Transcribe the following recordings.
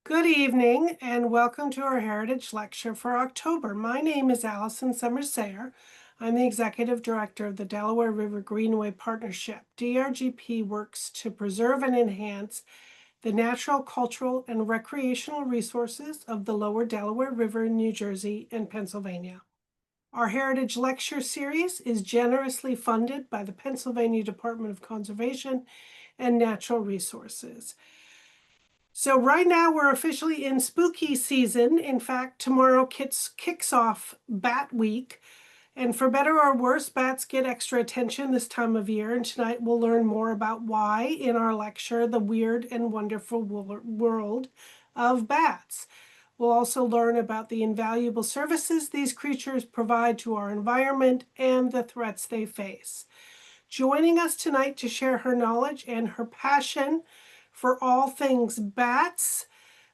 Good evening and welcome to our Heritage Lecture for October. My name is Alyson Brokaw. I'm the Executive Director of the Delaware River Greenway Partnership. DRGP works to preserve and enhance the natural, cultural, and recreational resources of the lower Delaware River in New Jersey and Pennsylvania. Our Heritage Lecture series is generously funded by the Pennsylvania Department of Conservation and Natural Resources. So right now we're officially in spooky season. In fact, tomorrow kicks off Bat Week. And for better or worse, bats get extra attention this time of year. And tonight we'll learn more about why in our lecture, The Weird and Wonderful World of Bats. We'll also learn about the invaluable services these creatures provide to our environment and the threats they face. Joining us tonight to share her knowledge and her passion for all things bats,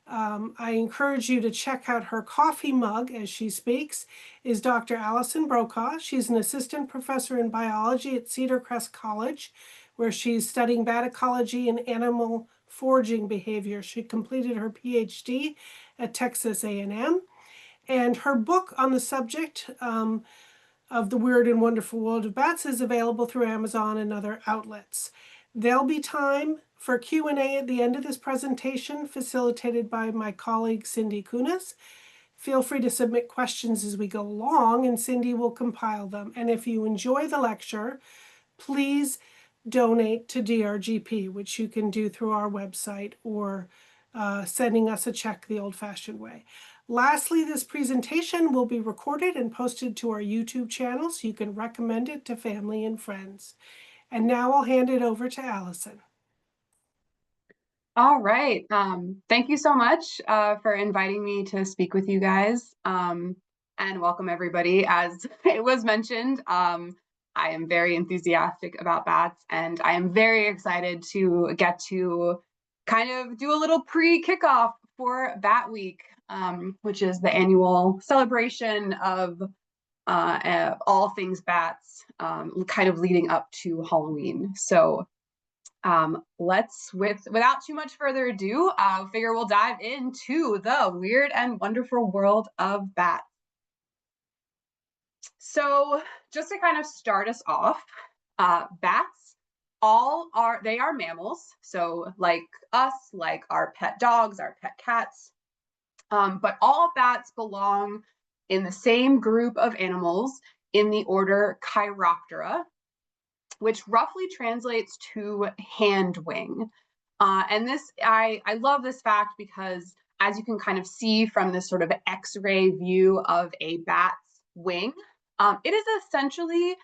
I encourage you to check out her coffee mug as she speaks, is Dr. Alyson Brokaw. She's an assistant professor in biology at Cedar Crest College, where she's studying bat ecology and animal foraging behavior. She completed her PhD at Texas A&M, and her book on the subject of the weird and wonderful world of bats is available through Amazon and other outlets. There'll be time for Q&A at the end of this presentation, facilitated by my colleague, Cindy Kunis. Feel free to submit questions as we go along, and Cindy will compile them. And if you enjoy the lecture, please donate to DRGP, which you can do through our website or sending us a check the old-fashioned way. Lastly, this presentation will be recorded and posted to our YouTube channel, so you can recommend it to family and friends. And now I'll hand it over to Alyson. All right. Thank you so much for inviting me to speak with you guys, and welcome everybody. As it was mentioned, I am very enthusiastic about bats, and I am very excited to get to kind of do a little pre-kickoff for Bat Week, which is the annual celebration of all things bats, kind of leading up to Halloween. So without too much further ado, I figure we'll dive into the weird and wonderful world of bats. So just to kind of start us off, bats they are mammals. So like us, like our pet dogs, our pet cats, but all bats belong in the same group of animals in the order Chiroptera, which roughly translates to hand wing. And I love this fact because, as you can kind of see from this sort of X-ray view of a bat's wing, it is essentially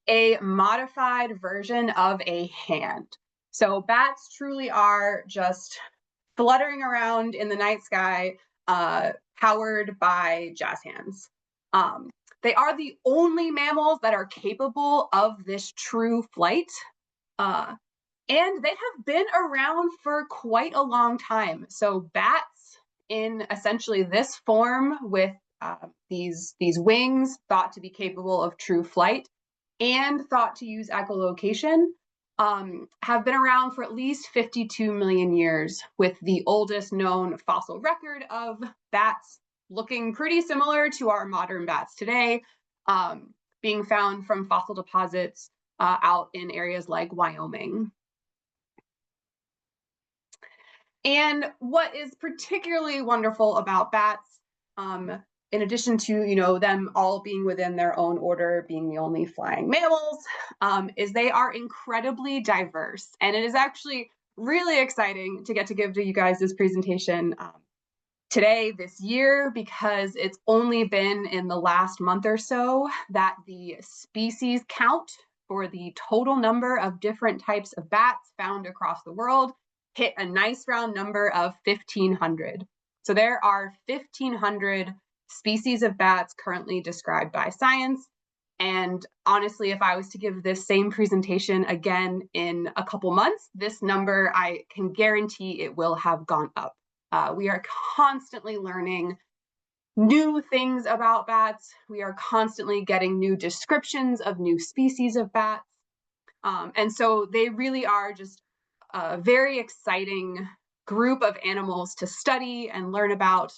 a modified version of a hand. So bats truly are just fluttering around in the night sky, powered by jazz hands. They are the only mammals that are capable of this true flight. And they have been around for quite a long time. So bats in essentially this form with these wings thought to be capable of true flight and thought to use echolocation have been around for at least 52 million years, with the oldest known fossil record of bats looking pretty similar to our modern bats today, being found from fossil deposits out in areas like Wyoming. And what is particularly wonderful about bats, in addition to them all being within their own order, being the only flying mammals, is they are incredibly diverse. And it is actually really exciting to get to give to you guys this presentation today, this year, because it's only been in the last month or so that the species count for the total number of different types of bats found across the world hit a nice round number of 1,500. So there are 1,500 species of bats currently described by science. And honestly, if I was to give this same presentation again in a couple months, this number, I can guarantee it will have gone up. We are constantly learning new things about bats. We are constantly getting new descriptions of new species of bats. And so they really are just very exciting group of animals to study and learn about.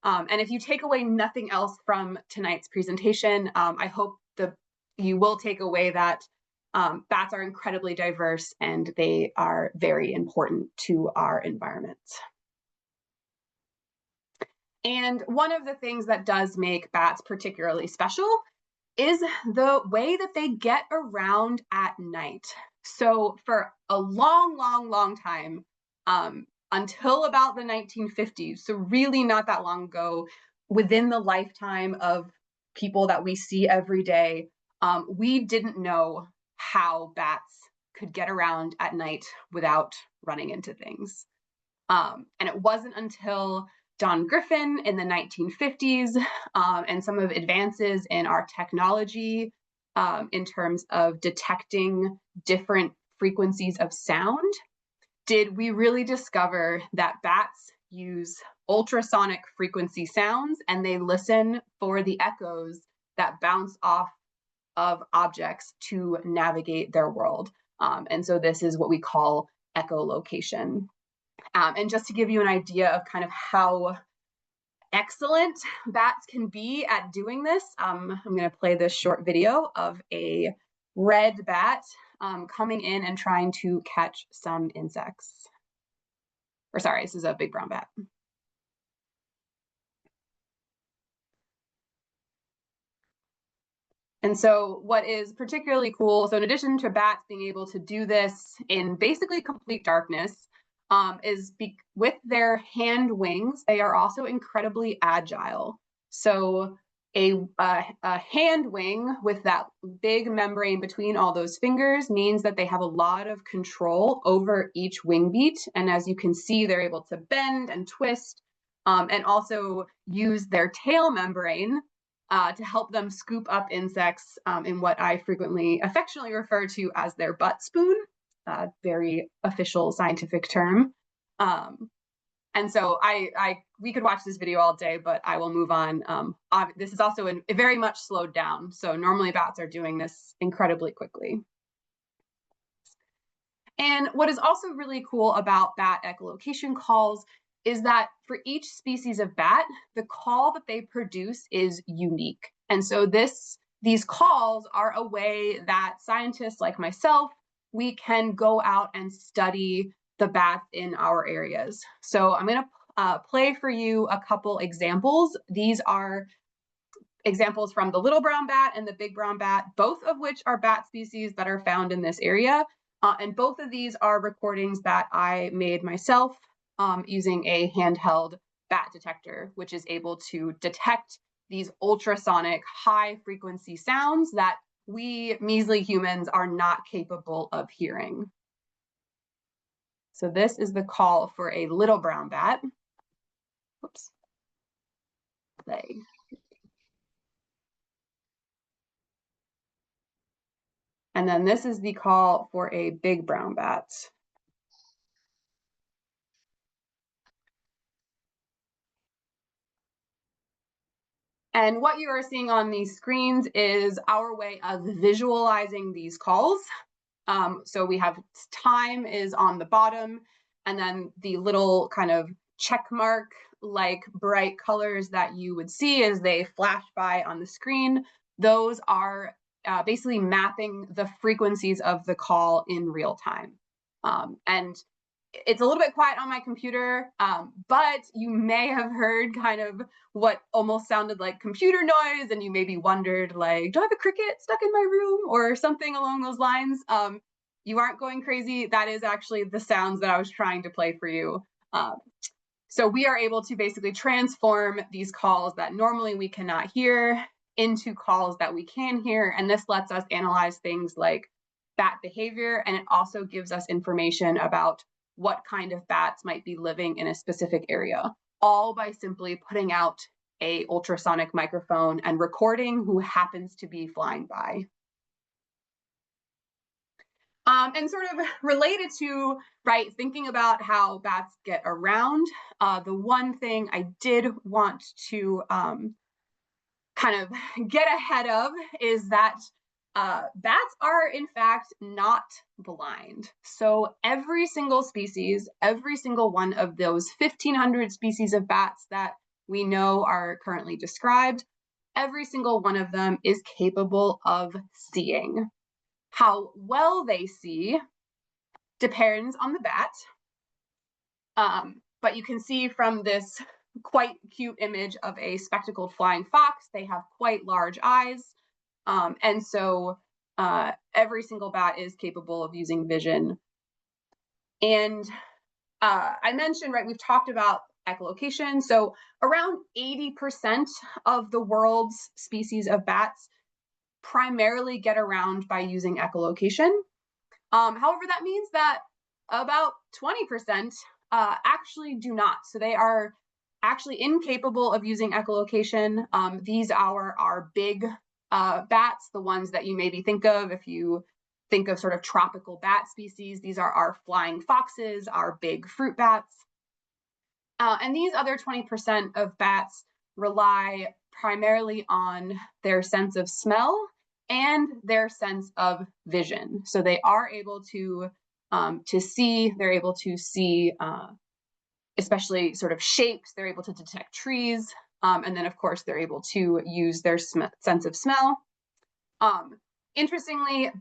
And if you take away nothing else from tonight's presentation, I hope you will take away that bats are incredibly diverse and they are very important to our environment. And one of the things that does make bats particularly special is the way that they get around at night. So for a long time, until about the 1950s, so really not that long ago, within the lifetime of people that we see every day, we didn't know how bats could get around at night without running into things. And it wasn't until John Griffin in the 1950s and some of advances in our technology in terms of detecting different frequencies of sound did we really discover that bats use ultrasonic frequency sounds and they listen for the echoes that bounce off of objects to navigate their world. And so this is what we call echolocation. And just to give you an idea of kind of how excellent bats can be at doing this, I'm going to play this short video of a red bat coming in and trying to catch some insects. Or sorry, this is a big brown bat. And so what is particularly cool, so in addition to bats being able to do this in basically complete darkness, with their hand wings, they are also incredibly agile. So a hand wing with that big membrane between all those fingers means that they have a lot of control over each wing beat. And as you can see, they're able to bend and twist and also use their tail membrane to help them scoop up insects in what I affectionately refer to as their butt spoon, very official scientific term. And so we could watch this video all day, but I will move on. This is also very much slowed down. So normally bats are doing this incredibly quickly. And what is also really cool about bat echolocation calls is that for each species of bat, the call that they produce is unique. And so these calls are a way that scientists like myself, we can go out and study the bats in our areas. So I'm going to play for you a couple examples. These are examples from the little brown bat and the big brown bat, both of which are bat species that are found in this area. And both of these are recordings that I made myself using a handheld bat detector, which is able to detect these ultrasonic high frequency sounds that we measly humans are not capable of hearing. So this is the call for a little brown bat. Whoops. Play. And then this is the call for a big brown bat. And what you are seeing on these screens is our way of visualizing these calls. So we have time is on the bottom, and then the little kind of check mark like bright colors that you would see as they flash by on the screen. Those are basically mapping the frequencies of the call in real time. And it's a little bit quiet on my computer, but you may have heard kind of what almost sounded like computer noise, and you maybe wondered, like, do I have a cricket stuck in my room or something along those lines? You aren't going crazy. That is actually the sounds that I was trying to play for you. So we are able to basically transform these calls that normally we cannot hear into calls that we can hear, and this lets us analyze things like bat behavior, and it also gives us information about what kind of bats might be living in a specific area, all by simply putting out a ultrasonic microphone and recording who happens to be flying by. And sort of related to, right, thinking about how bats get around, the one thing I did want to kind of get ahead of is that Bats are in fact not blind. So every single species, every single one of those 1,500 species of bats that we know are currently described, every single one of them is capable of seeing. How well they see depends on the bat. But you can see from this quite cute image of a spectacled flying fox, they have quite large eyes. And so every single bat is capable of using vision. And I mentioned, right, we've talked about echolocation. So around 80% of the world's species of bats primarily get around by using echolocation. However, that means that about 20% actually do not. So they are actually incapable of using echolocation. These are our big bats, the ones that you maybe think of if you think of sort of tropical bat species. These are our flying foxes, our big fruit bats. And these other 20% of bats rely primarily on their sense of smell and their sense of vision. So they are able to see, they're able to see especially sort of shapes, they're able to detect trees, and then of course they're able to use their sense of smell. Interestingly,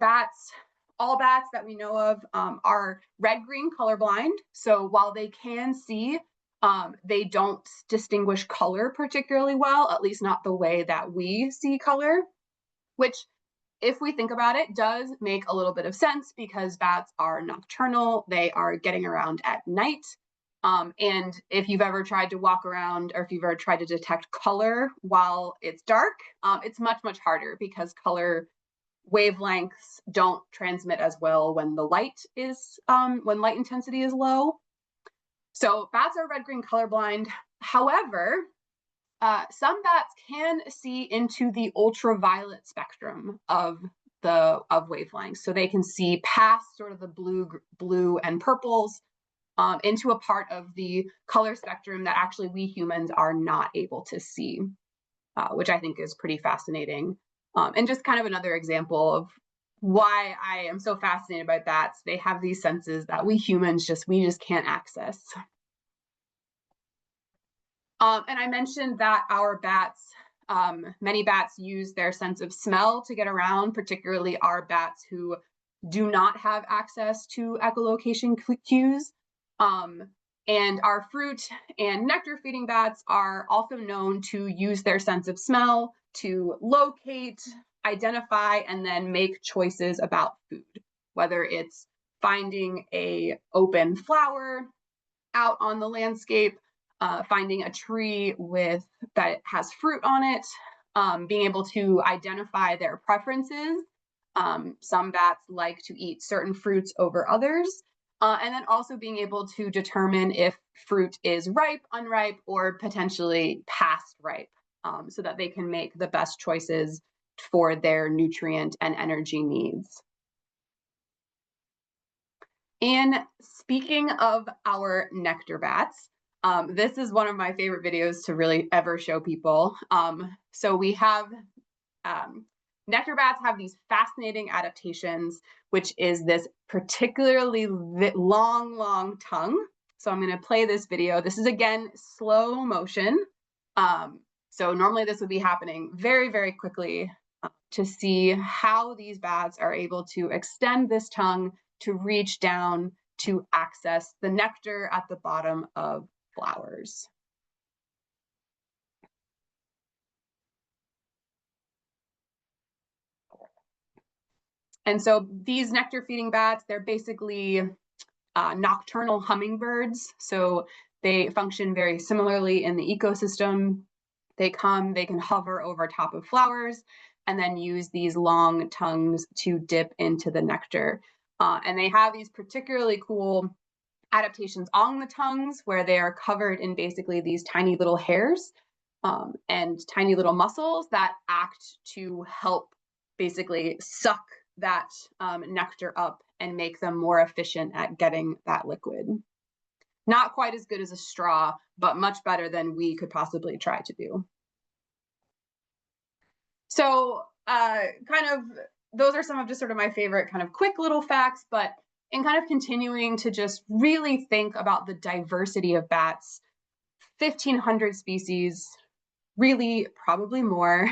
all bats that we know of are red-green colorblind. So while they can see, they don't distinguish color particularly well, at least not the way that we see color, which, if we think about it, does make a little bit of sense because bats are nocturnal. They are getting around at night. And if you've ever tried to walk around or if you've ever tried to detect color while it's dark, it's much, much harder because color wavelengths don't transmit as well when the light is, when light intensity is low. So bats are red-green colorblind. However, some bats can see into the ultraviolet spectrum of wavelengths. So they can see past sort of the blue and purples into a part of the color spectrum that actually we humans are not able to see, which I think is pretty fascinating. And just kind of another example of why I am so fascinated by bats. They have these senses that we humans just can't access. And I mentioned that our bats, many bats use their sense of smell to get around, particularly our bats who do not have access to echolocation cues. And our fruit and nectar feeding bats are also known to use their sense of smell to locate, identify, and then make choices about food, whether it's finding an open flower out on the landscape, finding a tree that has fruit on it, being able to identify their preferences. Some bats like to eat certain fruits over others. And then also being able to determine if fruit is ripe, unripe, or potentially past ripe, so that they can make the best choices for their nutrient and energy needs. And speaking of our nectar bats, this is one of my favorite videos to really ever show people. So we have nectar bats have these fascinating adaptations, which is this particularly long tongue. So I'm going to play this video. This is, again, slow motion. So normally this would be happening very, very quickly to see how these bats are able to extend this tongue to reach down to access the nectar at the bottom of flowers. And so these nectar feeding bats, they're basically nocturnal hummingbirds. So they function very similarly in the ecosystem. They can hover over top of flowers and then use these long tongues to dip into the nectar. And they have these particularly cool adaptations on the tongues where they are covered in basically these tiny little hairs and tiny little muscles that act to help basically suck that nectar up and make them more efficient at getting that liquid. Not quite as good as a straw, but much better than we could possibly try to do. So kind of those are some of just sort of my favorite kind of quick little facts, but in kind of continuing to just really think about the diversity of bats, 1,500 species, really probably more.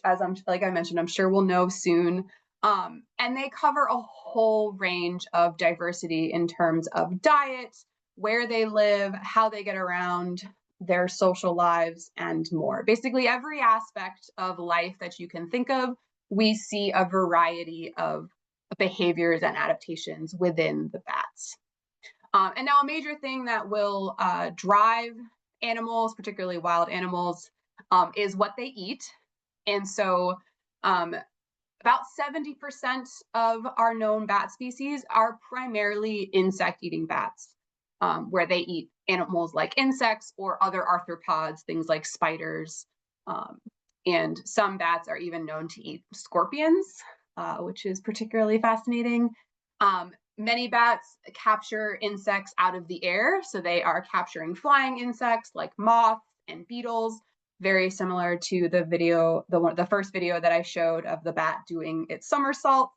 As like I mentioned, I'm sure we'll know soon. And they cover a whole range of diversity in terms of diet, where they live, how they get around, their social lives, and more. Basically, every aspect of life that you can think of, we see a variety of behaviors and adaptations within the bats. And now a major thing that will drive animals, particularly wild animals, is what they eat. And so about 70% of our known bat species are primarily insect-eating bats, where they eat animals like insects or other arthropods, things like spiders. And some bats are even known to eat scorpions, which is particularly fascinating. Many bats capture insects out of the air, so they are capturing flying insects like moths and beetles, very similar to the video, the first video that I showed of the bat doing its somersaults.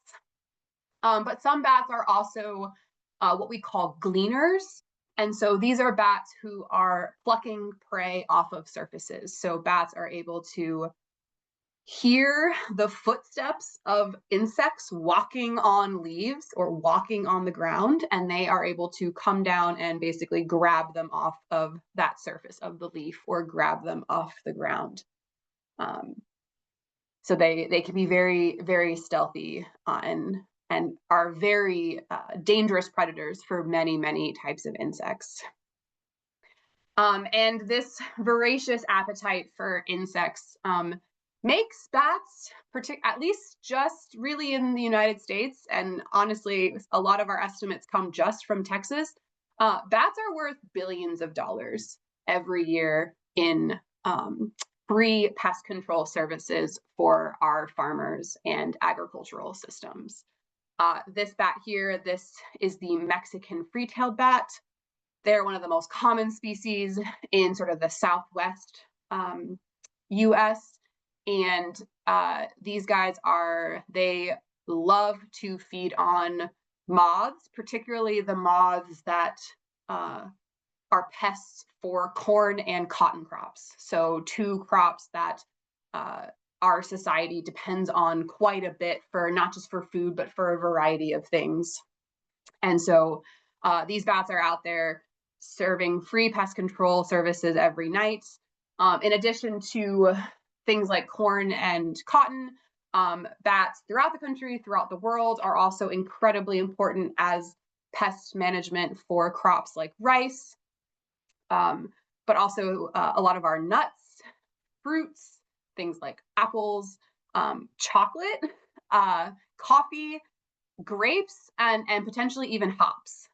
But some bats are also what we call gleaners. And so these are bats who are plucking prey off of surfaces. So bats are able to hear the footsteps of insects walking on leaves or walking on the ground, and they are able to come down and basically grab them off of that surface of the leaf or grab them off the ground. So they can be very, very stealthy and are very dangerous predators for many, many types of insects. And this voracious appetite for insects makes bats, at least just really in the United States, and honestly, a lot of our estimates come just from Texas, bats are worth billions of dollars every year in free pest control services for our farmers and agricultural systems. This bat here, this is the Mexican free-tailed bat. They're one of the most common species in sort of the Southwest US. And these guys they love to feed on moths, particularly the moths that are pests for corn and cotton crops. So two crops that our society depends on quite a bit for not just for food, but for a variety of things. And so these bats are out there serving free pest control services every night. In addition to things like corn and cotton, bats throughout the country, throughout the world, are also incredibly important as pest management for crops like rice, but also a lot of our nuts, fruits, things like apples, chocolate, coffee, grapes, and potentially even hops.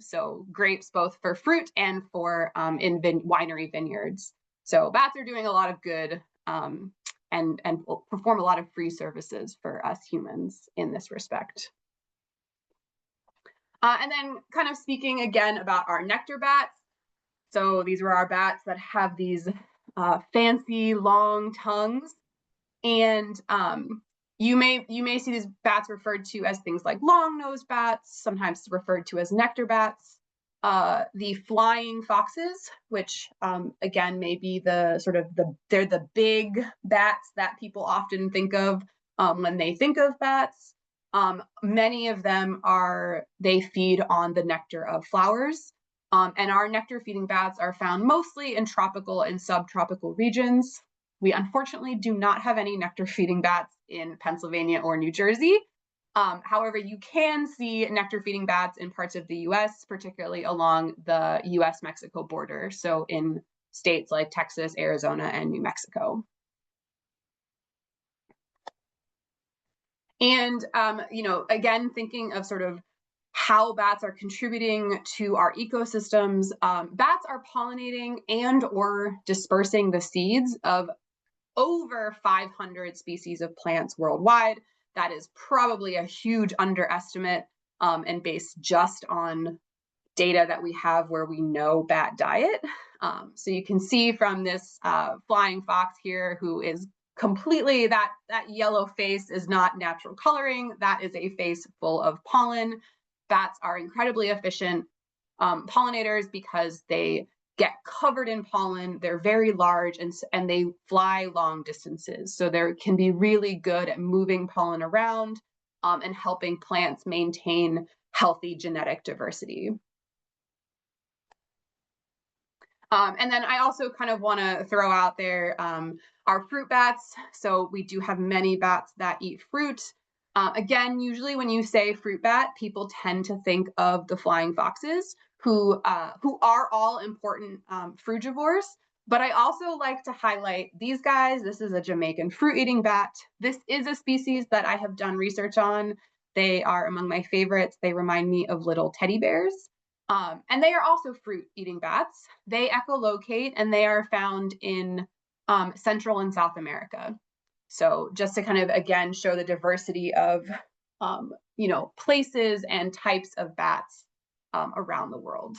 So grapes both for fruit and for in winery vineyards. So bats are doing a lot of good and perform a lot of free services for us humans in this respect. And then kind of speaking again about our nectar bats. So these were our bats that have these fancy long tongues. And you may see these bats referred to as things like long-nosed bats, sometimes referred to as nectar bats. The flying foxes, which again may be they're the big bats that people often think of when they think of bats. Many of them they feed on the nectar of flowers. And our nectar feeding bats are found mostly in tropical and subtropical regions. We unfortunately do not have any nectar feeding bats in Pennsylvania or New Jersey. However, you can see nectar feeding bats in parts of the US, particularly along the US-Mexico border. So in states like Texas, Arizona, and New Mexico. And, again, thinking of sort of how bats are contributing to our ecosystems, bats are pollinating and or dispersing the seeds of over 500 species of plants worldwide. That is probably a huge underestimate and based just on data that we have where we know bat diet. So you can see from this flying fox here, who is completely, that yellow face is not natural coloring. That is a face full of pollen. Bats are incredibly efficient pollinators because they get covered in pollen. They're very large and they fly long distances. So they can be really good at moving pollen around and helping plants maintain healthy genetic diversity. And then I also kind of want to throw out there our fruit bats. So we do have many bats that eat fruit. Again, usually when you say fruit bat, people tend to think of the flying foxes, who are all important frugivores. But I also like to highlight these guys. This is a Jamaican fruit-eating bat. This is a species that I have done research on. They are among my favorites. They remind me of little teddy bears. And they are also fruit-eating bats. They echolocate and they are found in Central and South America. So just to kind of, again, show the diversity of, places and types of bats around the world.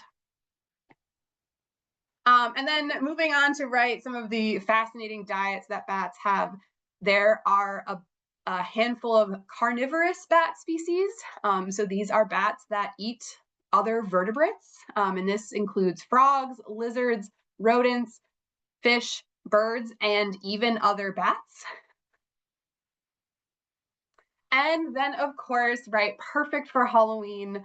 And then moving on to some of the fascinating diets that bats have, there are a handful of carnivorous bat species. So these are bats that eat other vertebrates, and this includes frogs, lizards, rodents, fish, birds, and even other bats. And then, of course, perfect for Halloween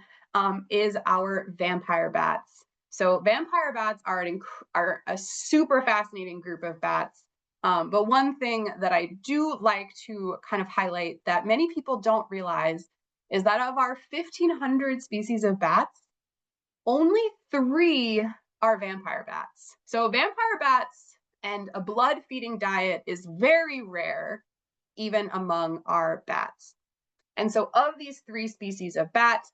is our vampire bats. So vampire bats are a super fascinating group of bats. But one thing that I do like to kind of highlight that many people don't realize is that of our 1,500 species of bats, only 3 are vampire bats. So vampire bats and a blood-feeding diet is very rare, even among our bats. And so of these 3 species of bat,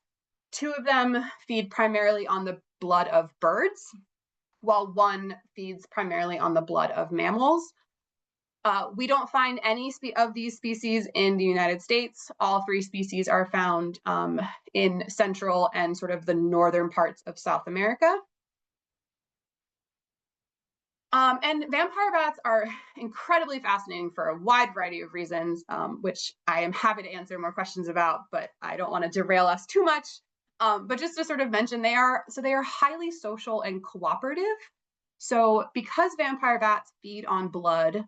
2 of them feed primarily on the blood of birds, while 1 feeds primarily on the blood of mammals. We don't find any of these species in the United States. All 3 species are found in central and sort of the northern parts of South America. And vampire bats are incredibly fascinating for a wide variety of reasons, which I am happy to answer more questions about, but I don't want to derail us too much. But just to sort of mention, they are highly social and cooperative. So because vampire bats feed on blood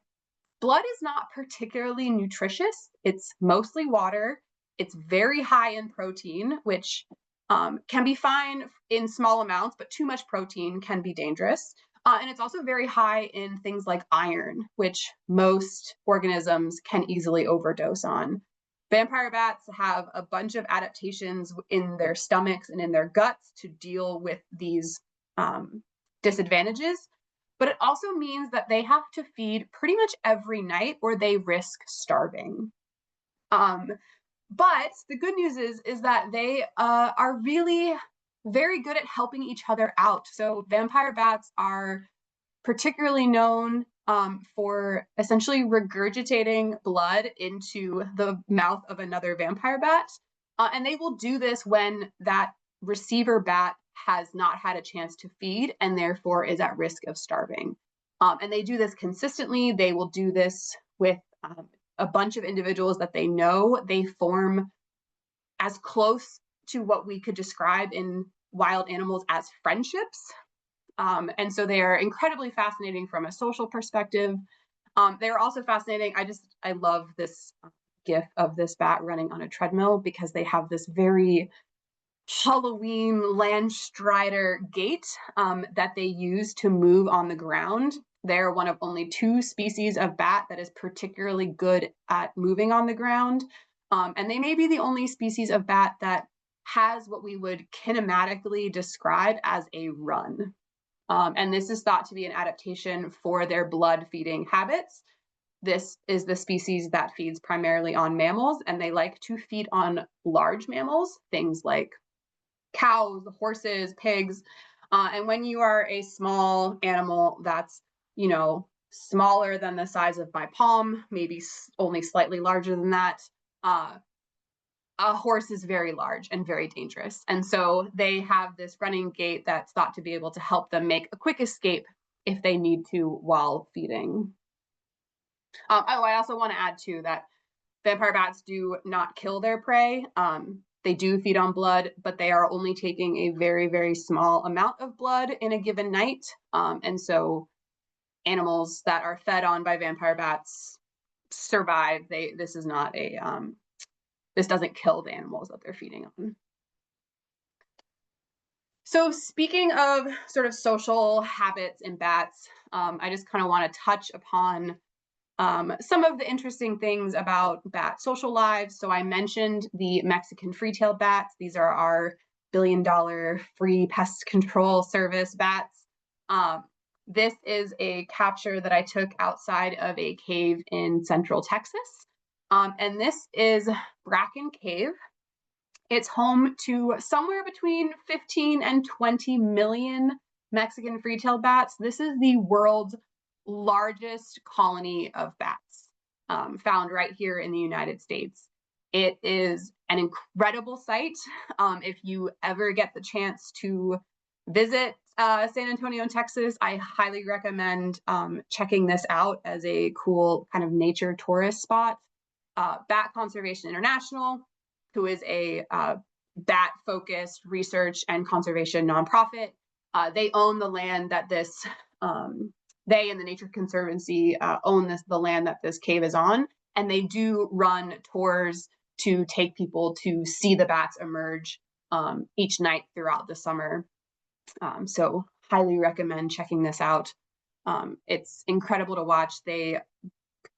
is not particularly nutritious. It's mostly water. It's very high in protein, which can be fine in small amounts, but too much protein can be dangerous. And it's also very high in things like iron, which most organisms can easily overdose on. Vampire bats have a bunch of adaptations in their stomachs and in their guts to deal with these disadvantages. But it also means that they have to feed pretty much every night or they risk starving. But the good news is that they are really very good at helping each other out. So vampire bats are particularly known for essentially regurgitating blood into the mouth of another vampire bat. And they will do this when that receiver bat has not had a chance to feed and therefore is at risk of starving. And they do this consistently. They will do this with a bunch of individuals that they know. They form as close to what we could describe in wild animals as friendships. And so they are incredibly fascinating from a social perspective. They're also fascinating. I love this GIF of this bat running on a treadmill because they have this very Halloween Landstrider gait that they use to move on the ground. They're one of only 2 species of bat that is particularly good at moving on the ground. And they may be the only species of bat that has what we would kinematically describe as a run. And this is thought to be an adaptation for their blood feeding habits. This is the species that feeds primarily on mammals, and they like to feed on large mammals, things like cows, horses, pigs. And when you are a small animal that's, smaller than the size of my palm, maybe only slightly larger than that, a horse is very large and very dangerous. And so they have this running gait that's thought to be able to help them make a quick escape if they need to while feeding. I also want to add too that vampire bats do not kill their prey. They do feed on blood, but they are only taking a very, very small amount of blood in a given night. And so animals that are fed on by vampire bats survive. This is not a this doesn't kill the animals that they're feeding on. So speaking of sort of social habits in bats, I just kind of want to touch upon some of the interesting things about bat social lives. So I mentioned the Mexican free-tailed bats. These are our billion-dollar free pest control service bats. This is a capture that I took outside of a cave in central Texas. And this is Bracken Cave. It's home to somewhere between 15 and 20 million Mexican free-tailed bats. This is the world's largest colony of bats, found right here in the United States. It is an incredible sight. If you ever get the chance to visit San Antonio, Texas, I highly recommend checking this out as a cool kind of nature tourist spot. Bat Conservation International, who is a bat-focused research and conservation nonprofit. They own the land that this, they and the Nature Conservancy own the land that this cave is on, and they do run tours to take people to see the bats emerge each night throughout the summer. So highly recommend checking this out. It's incredible to watch. The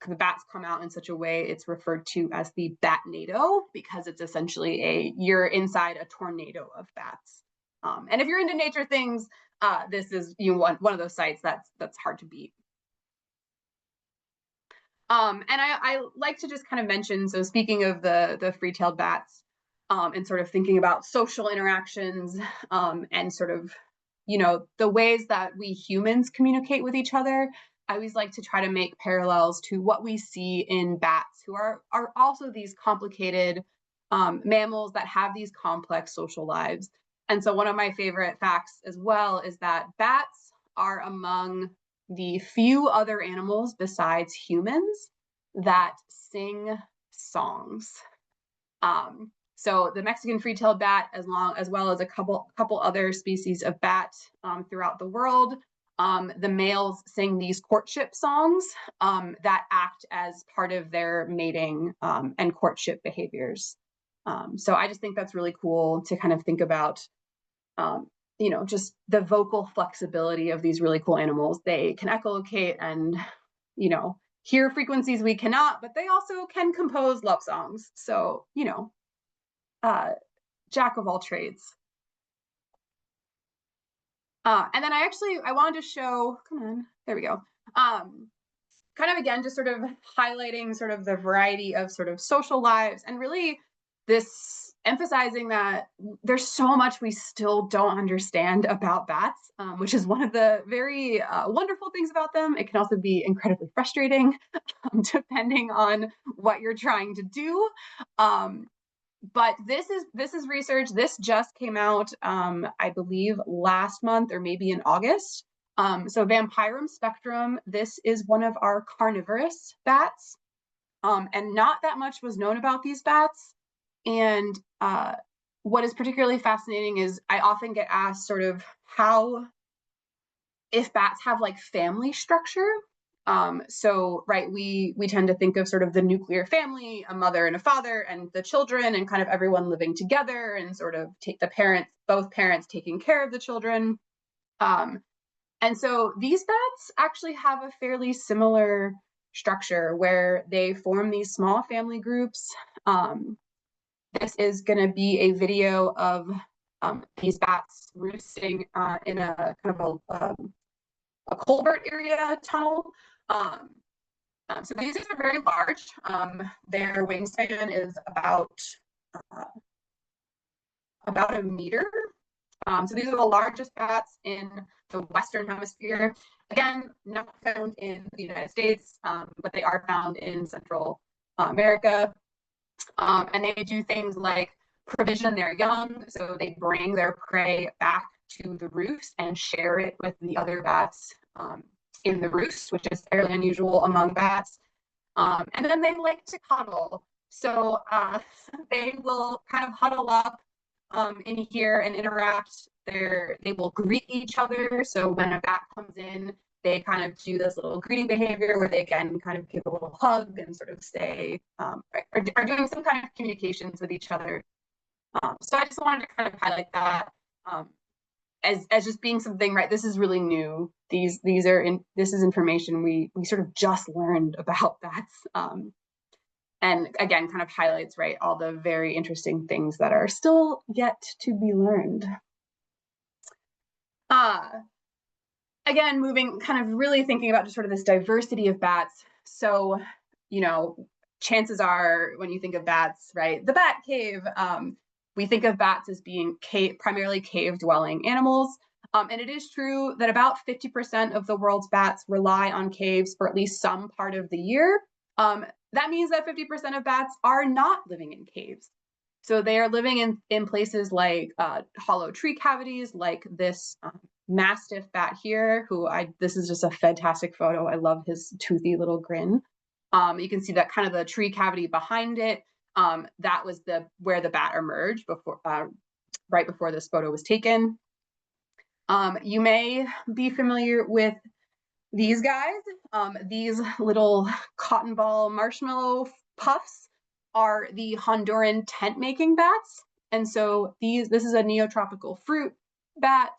bats come out in such a way it's referred to as the batnado, because it's essentially you're inside a tornado of bats. And if you're into nature things, this is one of those sites that's hard to beat. And I like to just kind of mention, so speaking of the free-tailed bats, and sort of thinking about social interactions, and sort of, the ways that we humans communicate with each other, I always like to try to make parallels to what we see in bats, who are also these complicated mammals that have these complex social lives. And so one of my favorite facts as well is that bats are among the few other animals besides humans that sing songs. So the Mexican free-tailed bat, as well as a couple other species of bat throughout the world, the males sing these courtship songs that act as part of their mating and courtship behaviors. So I just think that's really cool to kind of think about, just the vocal flexibility of these really cool animals. They can echolocate and, hear frequencies we cannot, but they also can compose love songs. So, jack of all trades. And then I wanted to show, come on, there we go. Kind of again, just sort of highlighting sort of the variety of sort of social lives, and really this emphasizing that there's so much we still don't understand about bats, which is one of the very wonderful things about them. It can also be incredibly frustrating, depending on what you're trying to do. But this is research. This just came out, I believe, last month or maybe in August. So Vampirum spectrum, this is one of our carnivorous bats. And not that much was known about these bats. And what is particularly fascinating is I often get asked sort of if bats have like family structure. So, right, we tend to think of sort of the nuclear family, a mother and a father and the children, and kind of everyone living together, and sort of both parents taking care of the children. And so these bats actually have a fairly similar structure where they form these small family groups. This is going to be a video of these bats roosting in a kind of a culvert area tunnel. So these are very large. Their wingspan is about a meter. So these are the largest bats in the Western Hemisphere. Again, not found in the United States, but they are found in Central America. And they do things like provision their young, so they bring their prey back to the roost and share it with the other bats in the roost, which is fairly unusual among bats. And then they like to cuddle. So they will kind of huddle up in here and interact. They will greet each other. So when a bat comes in, they kind of do this little greeting behavior where they again kind of give a little hug and sort of say, are doing some kind of communications with each other. So I just wanted to kind of highlight that as just being something, right? This is really new. This is information we sort of just learned about bats. And again, kind of highlights, right, all the very interesting things that are still yet to be learned. Again, moving, kind of really thinking about just sort of this diversity of bats. So, chances are when you think of bats, right, the bat cave, we think of bats as being primarily cave-dwelling animals. And it is true that about 50% of the world's bats rely on caves for at least some part of the year. That means that 50% of bats are not living in caves. So they are living in places like hollow tree cavities, like this mastiff bat here, this is just a fantastic photo. I love his toothy little grin. You can see that kind of the tree cavity behind it. That was where the bat emerged right before this photo was taken. You may be familiar with these guys. These little cotton ball marshmallow puffs are the Honduran tent-making bats. And so this is a neotropical fruit bat.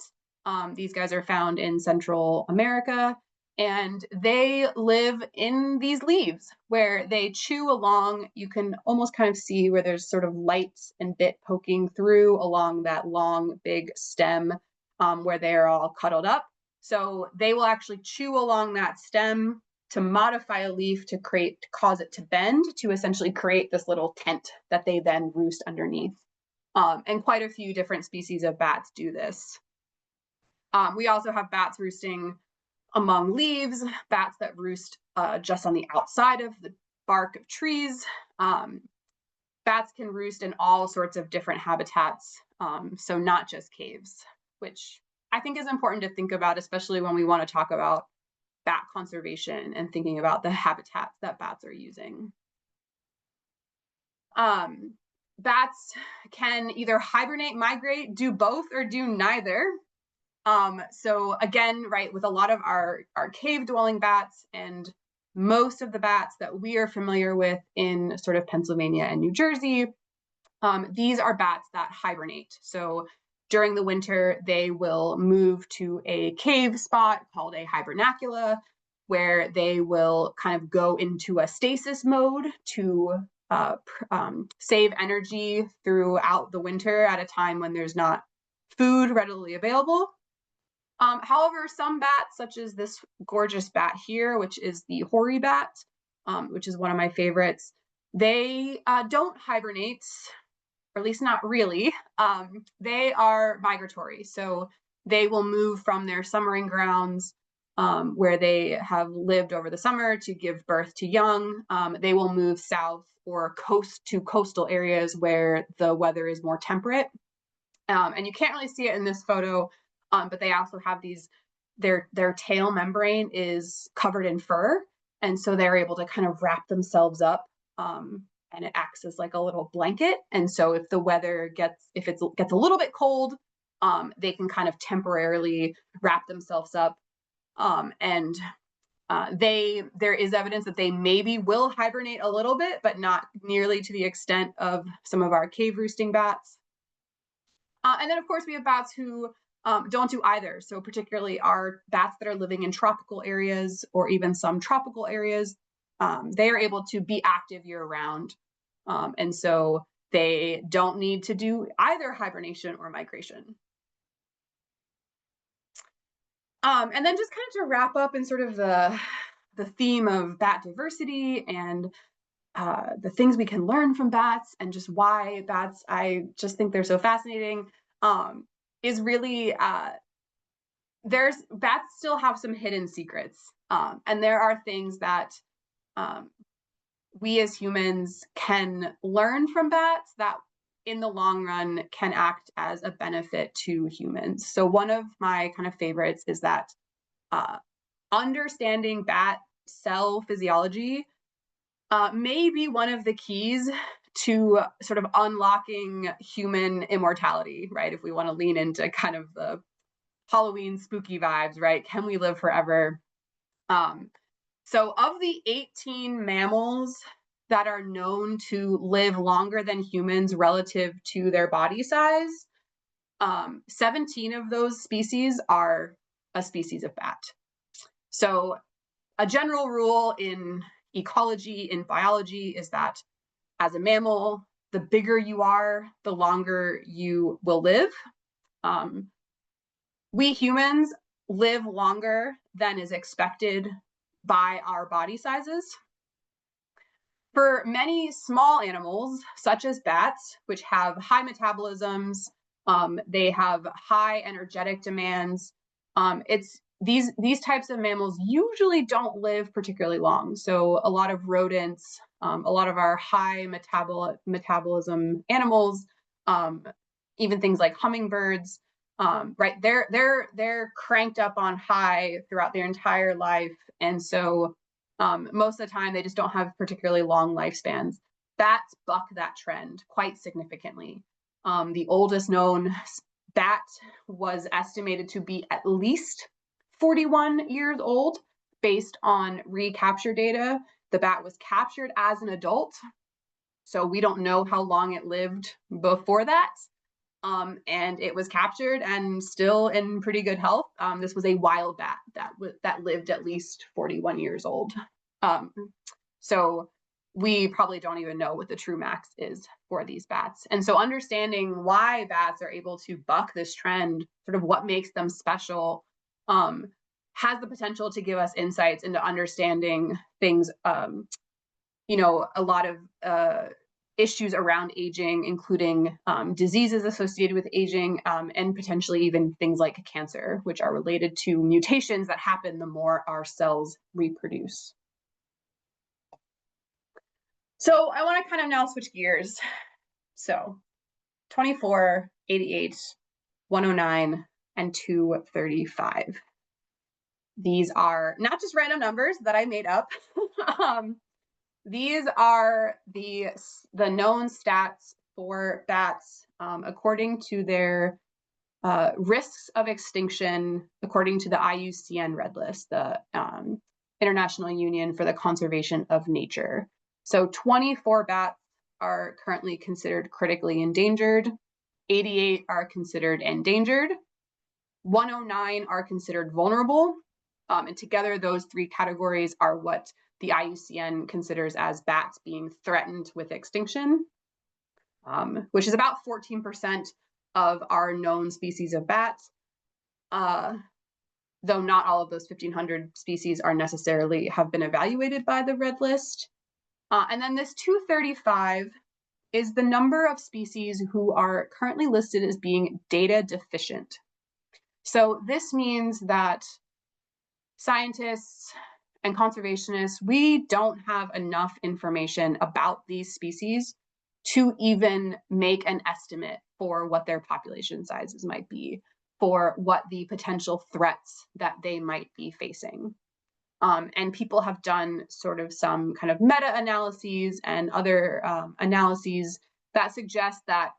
These guys are found in Central America, and they live in these leaves where they chew along. You can almost kind of see where there's sort of lights and bit poking through along that long, big stem where they're all cuddled up. So they will actually chew along that stem to modify a leaf to cause it to bend, to essentially create this little tent that they then roost underneath. And quite a few different species of bats do this. We also have bats roosting among leaves, bats that roost just on the outside of the bark of trees. Bats can roost in all sorts of different habitats, so not just caves, which I think is important to think about, especially when we want to talk about bat conservation and thinking about the habitats that bats are using. Bats can either hibernate, migrate, do both, or do neither. So again, right, with a lot of our cave-dwelling bats and most of the bats that we are familiar with in sort of Pennsylvania and New Jersey, these are bats that hibernate. So during the winter, they will move to a cave spot called a hibernacula, where they will kind of go into a stasis mode to save energy throughout the winter at a time when there's not food readily available. However, some bats, such as this gorgeous bat here, which is the hoary bat, which is one of my favorites, they don't hibernate, or at least not really. They are migratory. So they will move from their summering grounds where they have lived over the summer to give birth to young. They will move south or coastal areas where the weather is more temperate. And you can't really see it in this photo, but they also have their tail membrane is covered in fur. And so they're able to kind of wrap themselves up and it acts as like a little blanket. And so if the weather gets a little bit cold, they can kind of temporarily wrap themselves up. And there is evidence that they maybe will hibernate a little bit, but not nearly to the extent of some of our cave roosting bats. And then of course we have bats who don't do either. So particularly our bats that are living in tropical areas or even some tropical areas, they are able to be active year round. And so they don't need to do either hibernation or migration. And then just kind of to wrap up in sort of the theme of bat diversity and the things we can learn from bats and just why bats, I just think they're so fascinating, is really bats still have some hidden secrets. And there are things that we as humans can learn from bats that in the long run can act as a benefit to humans. So one of my kind of favorites is that understanding bat cell physiology may be one of the keys to sort of unlocking human immortality, right? If we want to lean into kind of the Halloween spooky vibes, right? Can we live forever? So of the 18 mammals that are known to live longer than humans relative to their body size, 17 of those species are a species of bat. So a general rule in ecology, in biology, is that as a mammal, the bigger you are, the longer you will live. We humans live longer than is expected by our body sizes. For many small animals, such as bats, which have high metabolisms, they have high energetic demands. It's these types of mammals usually don't live particularly long. So a lot of rodents, a lot of our high metabolism animals, even things like hummingbirds, right? They're cranked up on high throughout their entire life, and so most of the time they just don't have particularly long lifespans. Bats buck that trend quite significantly. The oldest known bat was estimated to be at least 41 years old based on recapture data. The bat was captured as an adult, so we don't know how long it lived before that. And it was captured and still in pretty good health. This was a wild bat that lived at least 41 years old. So we probably don't even know what the true max is for these bats. And so understanding why bats are able to buck this trend, sort of what makes them special, has the potential to give us insights into understanding things, you know, a lot of issues around aging, including diseases associated with aging, and potentially even things like cancer, which are related to mutations that happen the more our cells reproduce. So I want to kind of now switch gears. So 24, 88, 109, and 235. These are not just random numbers that I made up. These are the known stats for bats according to their risks of extinction, according to the IUCN Red List, the International Union for the Conservation of Nature. So 24 bats are currently considered critically endangered, 88 are considered endangered, 109 are considered vulnerable, and together those three categories are what the IUCN considers as bats being threatened with extinction, which is about 14% of our known species of bats, though not all of those 1,500 species are necessarily have been evaluated by the Red List. And then this 235 is the number of species who are currently listed as being data deficient. So this means that scientists and conservationists, we don't have enough information about these species to even make an estimate for what their population sizes might be, for what the potential threats that they might be facing. And people have done sort of some kind of meta-analyses and other analyses that suggest that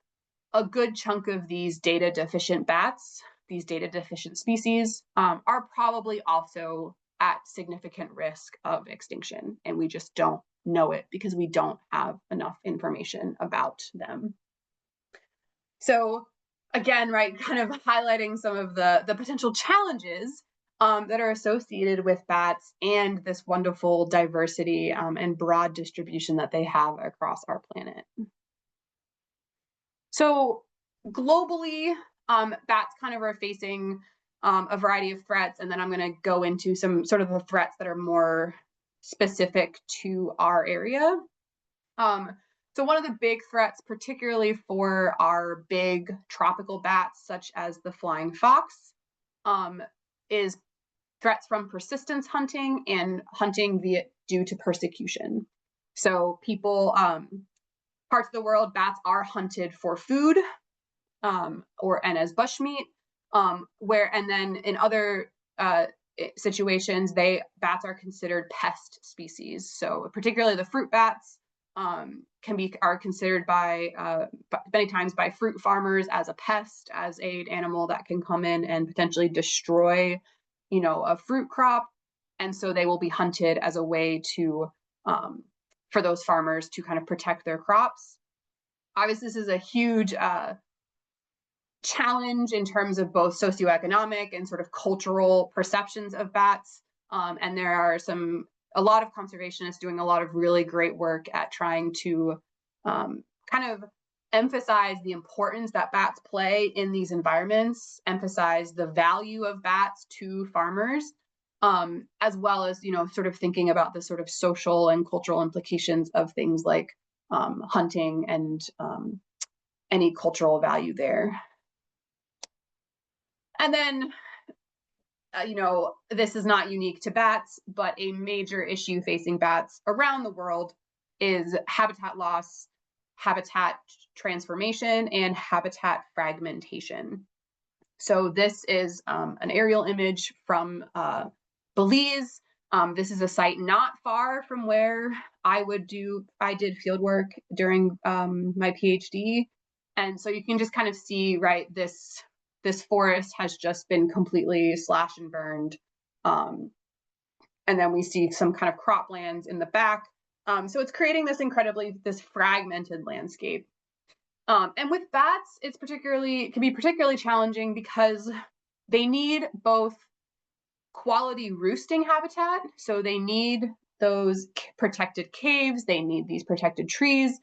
a good chunk of these data deficient bats, these data deficient species, are probably also at significant risk of extinction. And we just don't know it because we don't have enough information about them. So again, right, kind of highlighting some of the potential challenges that are associated with bats and this wonderful diversity and broad distribution that they have across our planet. So globally, bats kind of are facing a variety of threats, and then I'm going to go into some sort of the threats that are more specific to our area. So one of the big threats, particularly for our big tropical bats, such as the flying fox, is threats from persistence hunting and hunting due to persecution. So people, parts of the world, bats are hunted for food and as bushmeat, and then in other situations, bats are considered pest species. So particularly the fruit bats are considered by many times by fruit farmers as a pest, as an animal that can come in and potentially destroy, a fruit crop. And so they will be hunted as a way to for those farmers to kind of protect their crops. Obviously, this is a huge challenge in terms of both socioeconomic and sort of cultural perceptions of bats. And there are a lot of conservationists doing a lot of really great work at trying to kind of emphasize the importance that bats play in these environments, emphasize the value of bats to farmers, as well as, sort of thinking about the sort of social and cultural implications of things like hunting and any cultural value there. And then, this is not unique to bats, but a major issue facing bats around the world is habitat loss, habitat transformation, and habitat fragmentation. So this is an aerial image from Belize. This is a site not far from where I did field work during my PhD. And so you can just kind of see, right, this forest has just been completely slashed and burned. And then we see some kind of croplands in the back. So it's creating this fragmented landscape. And with bats, it can be particularly challenging because they need both quality roosting habitat. So they need those protected caves, they need these protected trees,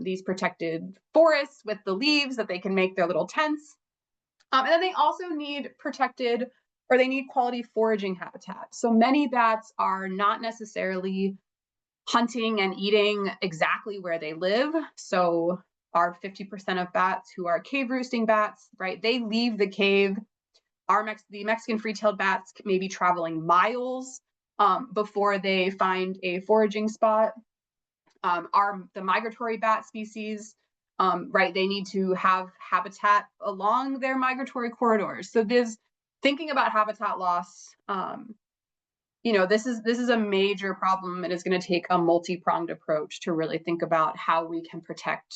these protected forests with the leaves that they can make their little tents. And then they also need quality foraging habitat. So many bats are not necessarily hunting and eating exactly where they live. So our 50% of bats who are cave roosting bats, right, they leave the cave. The Mexican free-tailed bats may be traveling miles before they find a foraging spot. The migratory bat species, right, they need to have habitat along their migratory corridors. So thinking about habitat loss, this is a major problem. It is going to take a multi-pronged approach to really think about how we can protect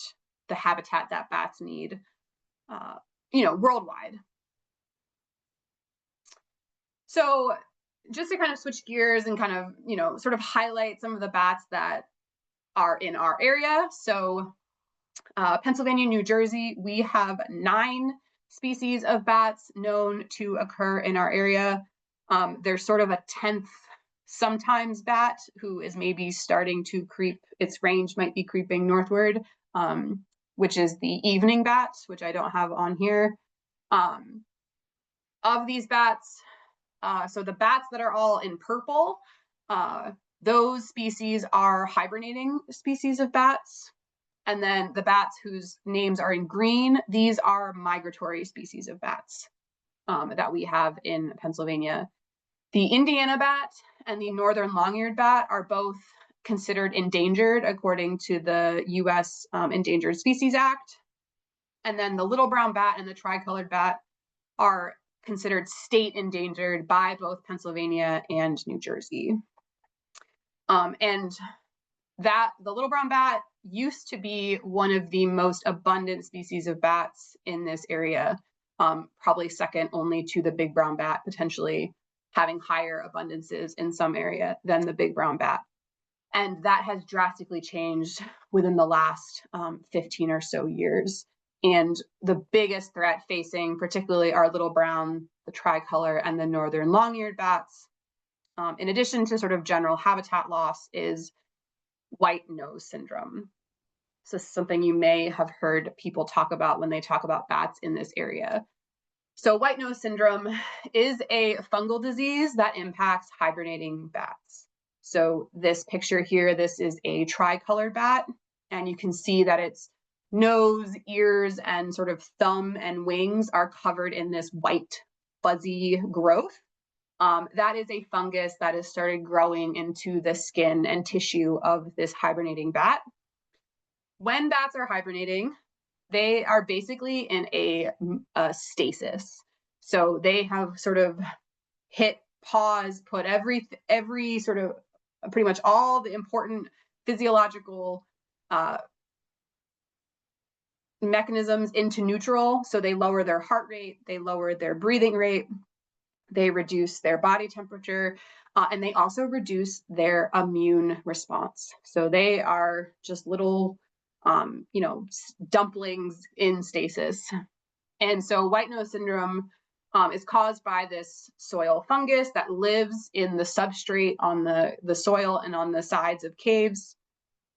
the habitat that bats need, worldwide. So just to kind of switch gears and kind of, sort of highlight some of the bats that are in our area. So Pennsylvania, New Jersey, we have 9 species of bats known to occur in our area. There's sort of a 10th sometimes bat who is maybe starting to creep, its range might be creeping northward, which is the evening bat, which I don't have on here. Of these bats, so the bats that are all in purple, those species are hibernating species of bats. And then the bats whose names are in green, these are migratory species of bats that we have in Pennsylvania. The Indiana bat and the northern long-eared bat are both considered endangered according to the U.S. Endangered Species Act. And then the little brown bat and the tricolored bat are considered state endangered by both Pennsylvania and New Jersey. And the little brown bat used to be one of the most abundant species of bats in this area, probably second only to the big brown bat, potentially having higher abundances in some area than the big brown bat. And that has drastically changed within the last 15 or so years. And the biggest threat facing particularly our little brown, the tricolor, and the northern long-eared bats, in addition to sort of general habitat loss, is white nose syndrome. So this is something you may have heard people talk about when they talk about bats in this area. So white nose syndrome is a fungal disease that impacts hibernating bats. So this picture here, this is a tricolored bat, and you can see that its nose, ears, and sort of thumb and wings are covered in this white fuzzy growth. That is a fungus that has started growing into the skin and tissue of this hibernating bat. When bats are hibernating, they are basically in a stasis. So they have sort of hit pause, put every sort of pretty much all the important physiological mechanisms into neutral. So they lower their heart rate, they lower their breathing rate, they reduce their body temperature, and they also reduce their immune response. So they are just little, dumplings in stasis. And so white nose syndrome is caused by this soil fungus that lives in the substrate on the soil and on the sides of caves.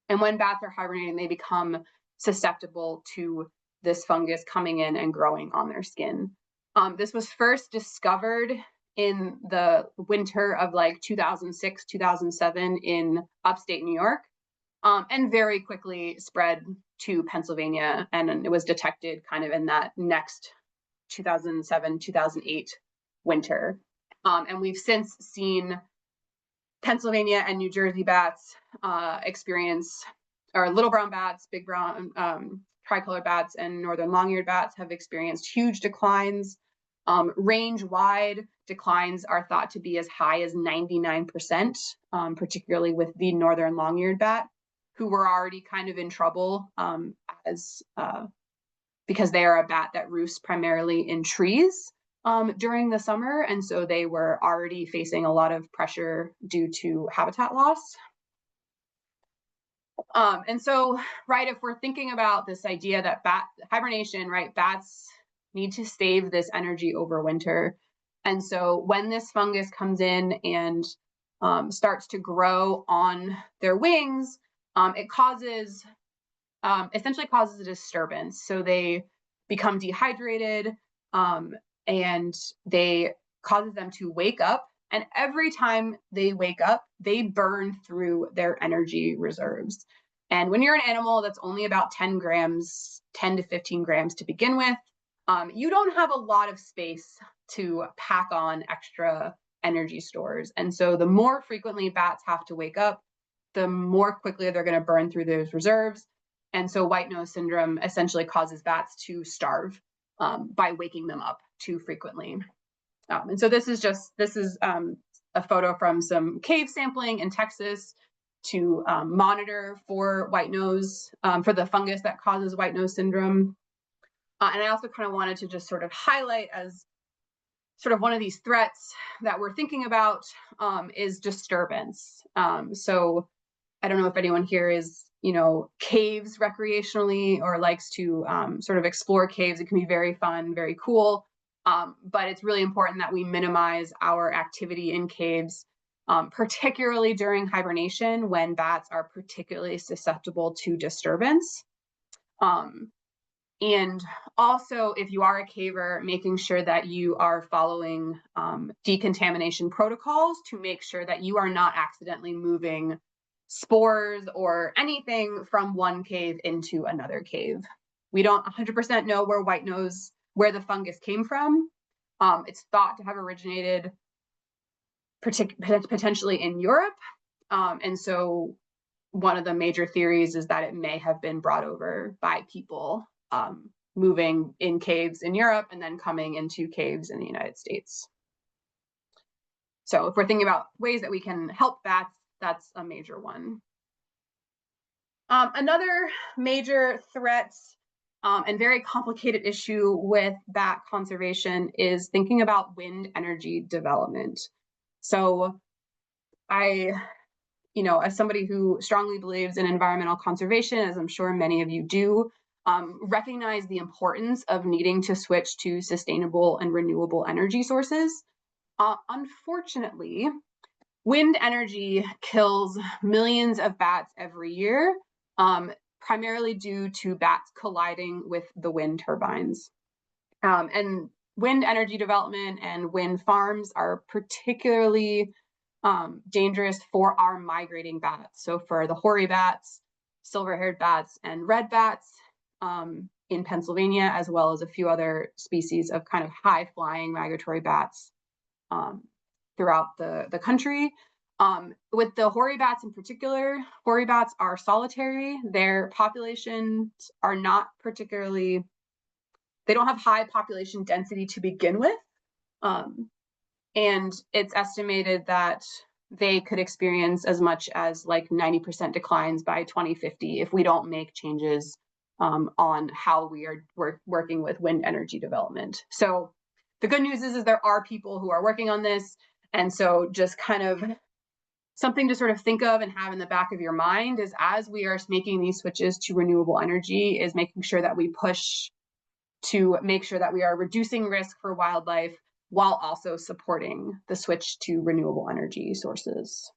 And when bats are hibernating, they become susceptible to this fungus coming in and growing on their skin. This was first discovered in the winter of like 2006, 2007 in upstate New York, and very quickly spread to Pennsylvania. And it was detected kind of in that next 2007, 2008 winter. And we've since seen Pennsylvania and New Jersey bats experience, or little brown bats, big brown tricolored bats, and northern long-eared bats have experienced huge declines. Range-wide declines are thought to be as high as 99%, particularly with the northern long-eared bat, who were already kind of in trouble because they are a bat that roosts primarily in trees during the summer, and so they were already facing a lot of pressure due to habitat loss. And so, right, if we're thinking about this idea that hibernation, right, bats need to save this energy over winter. And so when this fungus comes in and starts to grow on their wings, it essentially causes a disturbance. So they become dehydrated, and they causes them to wake up. And every time they wake up, they burn through their energy reserves. And when you're an animal that's only about 10 to 15 grams to begin with, you don't have a lot of space to pack on extra energy stores. And so the more frequently bats have to wake up, the more quickly they're going to burn through those reserves. And so white nose syndrome essentially causes bats to starve by waking them up too frequently. And so this is a photo from some cave sampling in Texas to monitor for white nose, for the fungus that causes white nose syndrome. And I also kind of wanted to just sort of highlight as sort of one of these threats that we're thinking about is disturbance. So I don't know if anyone here is, caves recreationally or likes to sort of explore caves. It can be very fun, very cool. But it's really important that we minimize our activity in caves, particularly during hibernation when bats are particularly susceptible to disturbance. And also, if you are a caver, making sure that you are following decontamination protocols to make sure that you are not accidentally moving spores or anything from one cave into another cave. We don't 100% know where the fungus came from. It's thought to have originated potentially in Europe. And so one of the major theories is that it may have been brought over by people moving in caves in Europe and then coming into caves in the United States. So if we're thinking about ways that we can help bats, that's a major one. Another major threat and very complicated issue with bat conservation is thinking about wind energy development. So as somebody who strongly believes in environmental conservation, as I'm sure many of you do, recognize the importance of needing to switch to sustainable and renewable energy sources. Unfortunately, wind energy kills millions of bats every year, primarily due to bats colliding with the wind turbines. And wind energy development and wind farms are particularly dangerous for our migrating bats. So for the hoary bats, silver-haired bats, and red bats in Pennsylvania, as well as a few other species of kind of high-flying migratory bats throughout the country. With the hoary bats in particular, hoary bats are solitary. Their populations are not particularly, they don't have high population density to begin with. And it's estimated that they could experience as much as like 90% declines by 2050 if we don't make changes on how we are working with wind energy development. So the good news is there are people who are working on this. And so just kind of something to sort of think of and have in the back of your mind is as we are making these switches to renewable energy is making sure that we push to make sure that we are reducing risk for wildlife while also supporting the switch to renewable energy sources.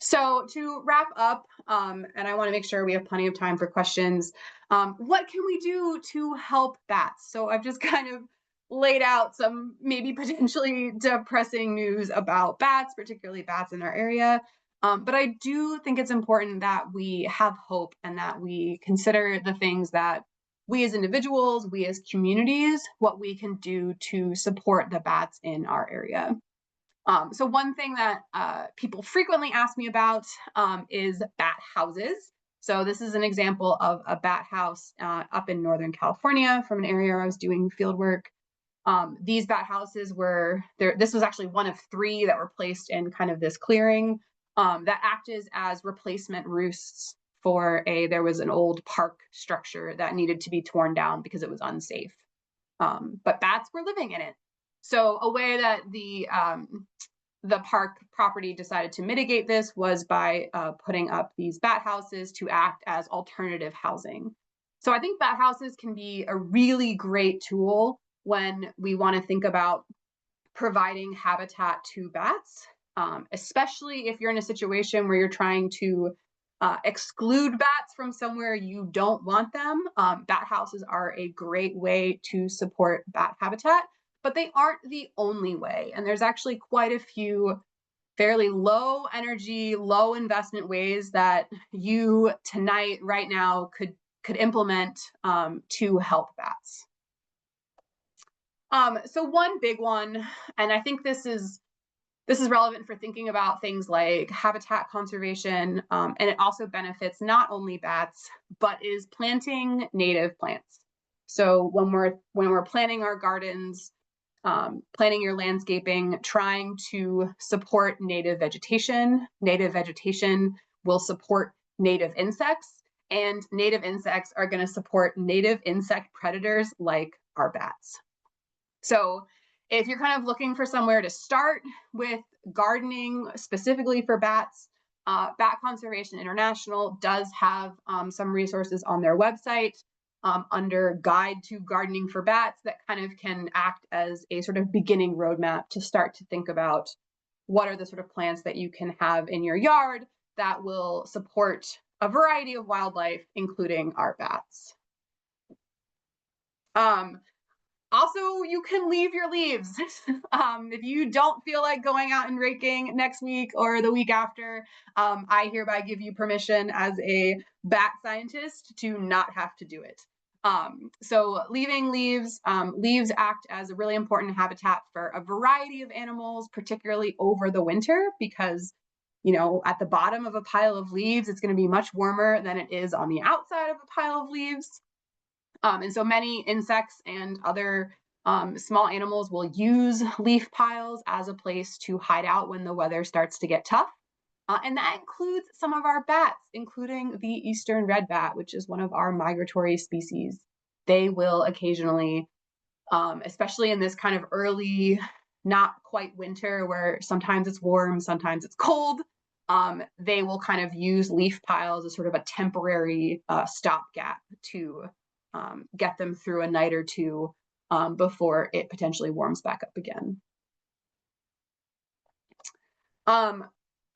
So to wrap up, and I want to make sure we have plenty of time for questions, what can we do to help bats? So I've just kind of laid out some maybe potentially depressing news about bats, particularly bats in our area. But I do think it's important that we have hope and that we consider the things that we as individuals, we as communities, what we can do to support the bats in our area. So one thing that people frequently ask me about is bat houses. So this is an example of a bat house up in Northern California from an area where I was doing field work. These bat houses were there. This was actually one of 3 that were placed in kind of this clearing that acted as replacement roosts for there was an old park structure that needed to be torn down because it was unsafe. But bats were living in it. So a way that the park property decided to mitigate this was by putting up these bat houses to act as alternative housing. So I think bat houses can be a really great tool when we want to think about providing habitat to bats, especially if you're in a situation where you're trying to exclude bats from somewhere you don't want them. Bat houses are a great way to support bat habitat, but they aren't the only way. And there's actually quite a few fairly low energy, low investment ways that you tonight, right now, could implement to help bats. So one big one, and I think this is relevant for thinking about things like habitat conservation, and it also benefits not only bats, but is planting native plants. So when we're planting our gardens, planning your landscaping, trying to support native vegetation will support native insects, and native insects are going to support native insect predators like our bats. So if you're kind of looking for somewhere to start with gardening specifically for bats, Bat Conservation International does have some resources on their website under Guide to Gardening for Bats that kind of can act as a sort of beginning roadmap to start to think about what are the sort of plants that you can have in your yard that will support a variety of wildlife, including our bats. Also, you can leave your leaves. If you don't feel like going out and raking next week or the week after, I hereby give you permission as a bat scientist to not have to do it. So leaving leaves, leaves act as a really important habitat for a variety of animals, particularly over the winter, because at the bottom of a pile of leaves, it's going to be much warmer than it is on the outside of a pile of leaves. And so many insects and other small animals will use leaf piles as a place to hide out when the weather starts to get tough. And that includes some of our bats, including the eastern red bat, which is one of our migratory species. They will occasionally, especially in this kind of early, not quite winter, where sometimes it's warm, sometimes it's cold, they will kind of use leaf piles as sort of a temporary stopgap to get them through a night or two before it potentially warms back up again.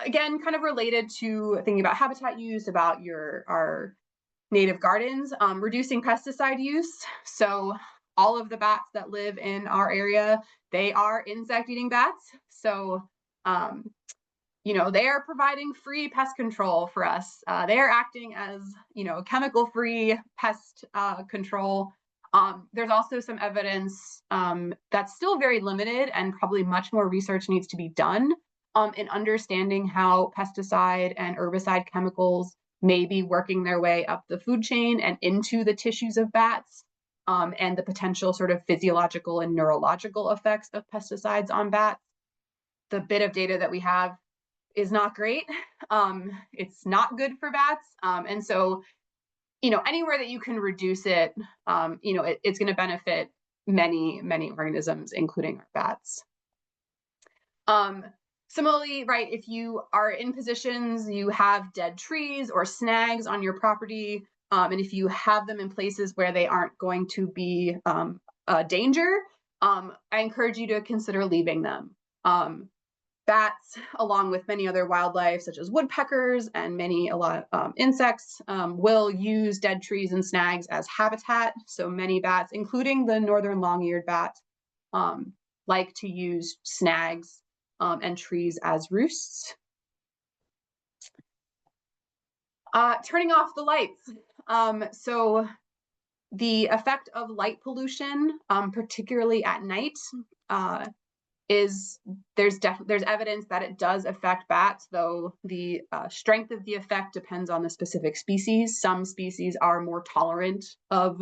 Again, kind of related to thinking about habitat use, about our native gardens, reducing pesticide use. So all of the bats that live in our area, they are insect-eating bats. So they are providing free pest control for us. They are acting as, chemical-free pest control. There's also some evidence that's still very limited, and probably much more research needs to be done in understanding how pesticide and herbicide chemicals may be working their way up the food chain and into the tissues of bats. and the potential sort of physiological and neurological effects of pesticides on bats. The bit of data that we have is not great. It's not good for bats. And so, anywhere that you can reduce it, it's going to benefit many, many organisms, including our bats. Similarly, right, if you are in positions, you have dead trees or snags on your property, and if you have them in places where they aren't going to be a danger, I encourage you to consider leaving them. Bats, along with many other wildlife, such as woodpeckers and a lot of insects, will use dead trees and snags as habitat. So many bats, including the northern long-eared bat, like to use snags and trees as roosts. Turning off the lights. So the effect of light pollution, particularly at night, there's evidence that it does affect bats, though the strength of the effect depends on the specific species. Some species are more tolerant of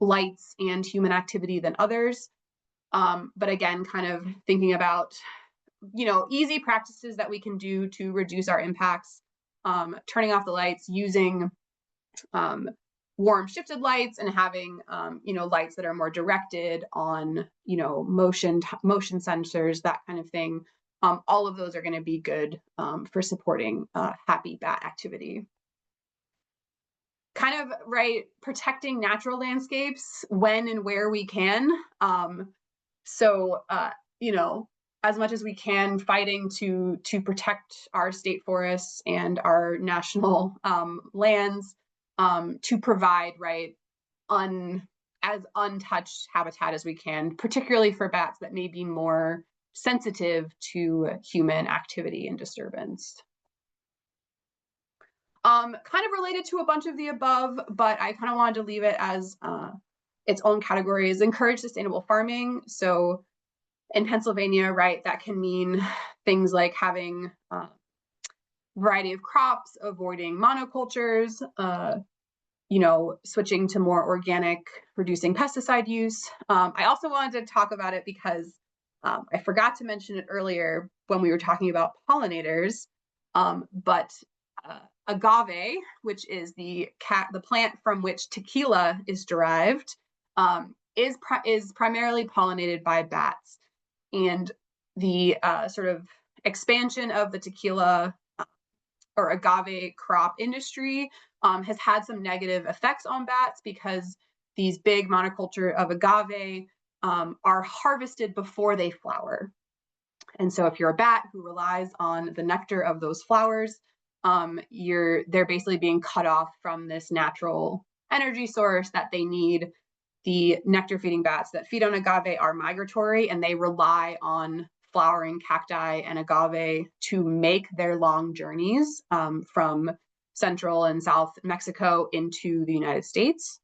lights and human activity than others. But again, kind of thinking about easy practices that we can do to reduce our impacts, turning off the lights, using warm shifted lights, and having lights that are more directed on motion sensors, that kind of thing. All of those are going to be good for supporting happy bat activity. Kind of protecting natural landscapes when and where we can. As much as we can, fighting to protect our state forests and our national lands, to provide as untouched habitat as we can, particularly for bats that may be more sensitive to human activity and disturbance. Kind of related to a bunch of the above, but I kind of wanted to leave it as its own category, is encourage sustainable farming. So in Pennsylvania, that can mean things like having a variety of crops, avoiding monocultures, switching to more organic, reducing pesticide use. I also wanted to talk about it because I forgot to mention it earlier when we were talking about pollinators, but agave, which is the plant from which tequila is derived, is primarily pollinated by bats. And the sort of expansion of the tequila or agave crop industry has had some negative effects on bats, because these big monoculture of agave are harvested before they flower. And so if you're a bat who relies on the nectar of those flowers, they're basically being cut off from this natural energy source that they need. The nectar feeding bats that feed on agave are migratory, and they rely on flowering cacti and agave to make their long journeys from Central and South Mexico into the United States.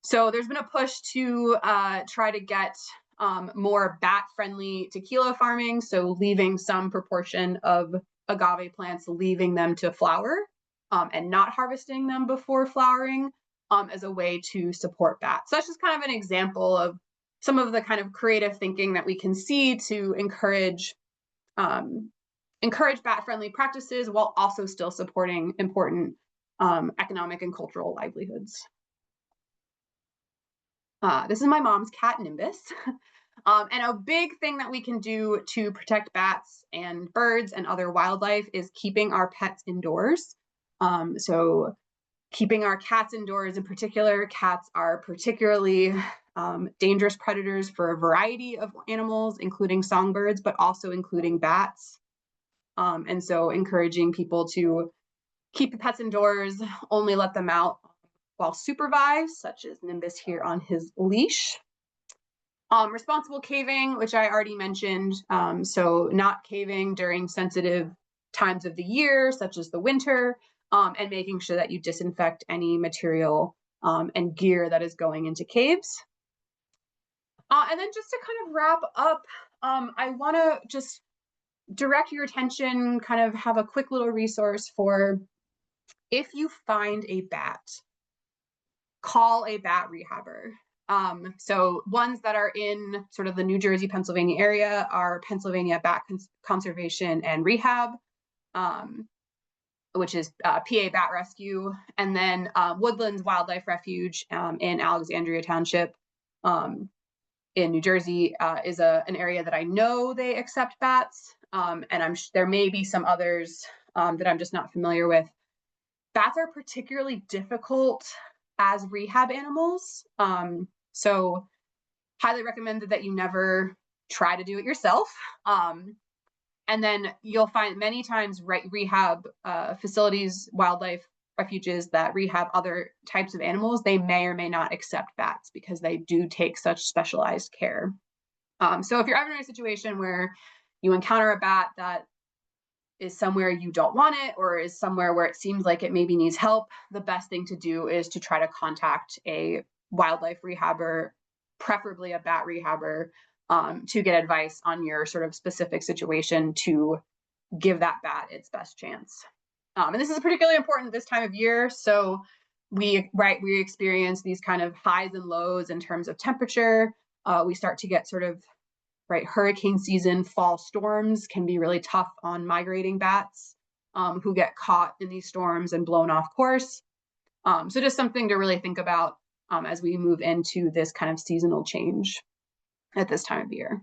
So there's been a push to try to get more bat-friendly tequila farming, so leaving some proportion of agave plants, leaving them to flower and not harvesting them before flowering as a way to support bats. So that's just kind of an example of some of the kind of creative thinking that we can see to encourage bat-friendly practices while also still supporting important economic and cultural livelihoods. This is my mom's cat, Nimbus. And a big thing that we can do to protect bats and birds and other wildlife is keeping our pets indoors. So keeping our cats indoors in particular. Cats are particularly dangerous predators for a variety of animals, including songbirds, but also including bats. And so encouraging people to keep the pets indoors, only let them out while supervised, such as Nimbus here on his leash. Responsible caving, which I already mentioned. So not caving during sensitive times of the year, such as the winter, and making sure that you disinfect any material and gear that is going into caves. And then just to kind of wrap up, I want to just direct your attention, kind of have a quick little resource for if you find a bat call a bat rehabber. So ones that are in sort of the New Jersey, Pennsylvania area are Pennsylvania Bat Conservation and Rehab, which is PA Bat Rescue, and then Woodlands Wildlife Refuge in Alexandria Township in New Jersey is an area that I know they accept bats, and there may be some others that I'm just not familiar with. Bats are particularly difficult as rehab animals, so highly recommended that you never try to do it yourself. And then you'll find many times rehab facilities, wildlife refuges that rehab other types of animals, they may or may not accept bats because they do take such specialized care. So if you're ever in a situation where you encounter a bat that is somewhere you don't want it, or is somewhere where it seems like it maybe needs help, the best thing to do is to try to contact a wildlife rehabber, preferably a bat rehabber, to get advice on your sort of specific situation to give that bat its best chance. And this is particularly important this time of year. So we experience these kind of highs and lows in terms of temperature. We start to get sort of hurricane season, fall storms can be really tough on migrating bats who get caught in these storms and blown off course. So just something to really think about as we move into this kind of seasonal change at this time of year.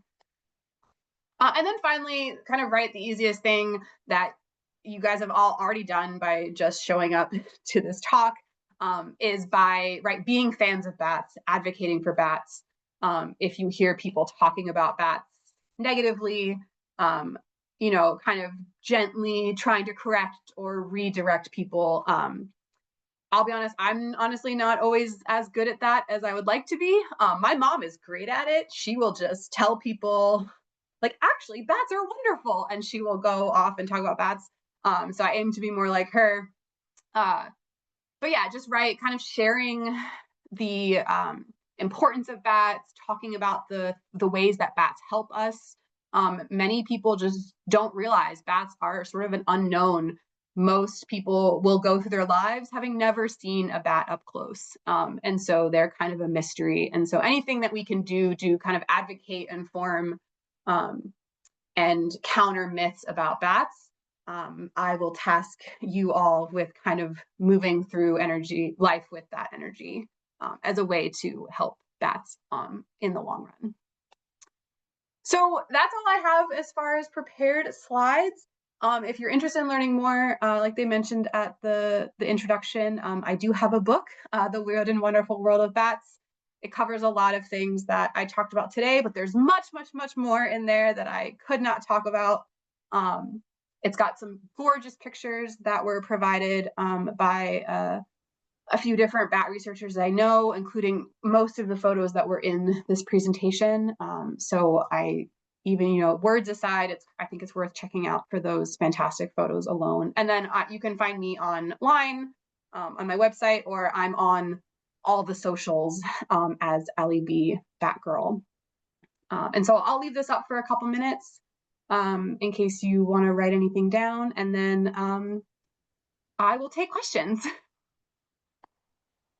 And then finally, kind of the easiest thing that you guys have all already done by just showing up to this talk is by being fans of bats, advocating for bats. If you hear people talking about bats negatively, kind of gently trying to correct or redirect people. I'll be honest, I'm honestly not always as good at that as I would like to be. My mom is great at it. She will just tell people, actually, bats are wonderful. And she will go off and talk about bats. So I aim to be more like her. But yeah, just kind of sharing the importance of bats, talking about the ways that bats help us. Many people just don't realize bats are sort of an unknown. Most people will go through their lives having never seen a bat up close. And so they're kind of a mystery. And so anything that we can do to kind of advocate, inform, and counter myths about bats, I will task you all with kind of moving through life with that energy as a way to help bats in the long run. So that's all I have as far as prepared slides. If you're interested in learning more, like they mentioned at the introduction, I do have a book, The Weird and Wonderful World of Bats. It covers a lot of things that I talked about today, but there's much, much, much more in there that I could not talk about. It's got some gorgeous pictures that were provided by a few different bat researchers I know, including most of the photos that were in this presentation. So words aside, I think it's worth checking out for those fantastic photos alone. And then you can find me online on my website, or I'm on all the socials as Allie B. Batgirl. And so I'll leave this up for a couple minutes in case you want to write anything down, and then I will take questions.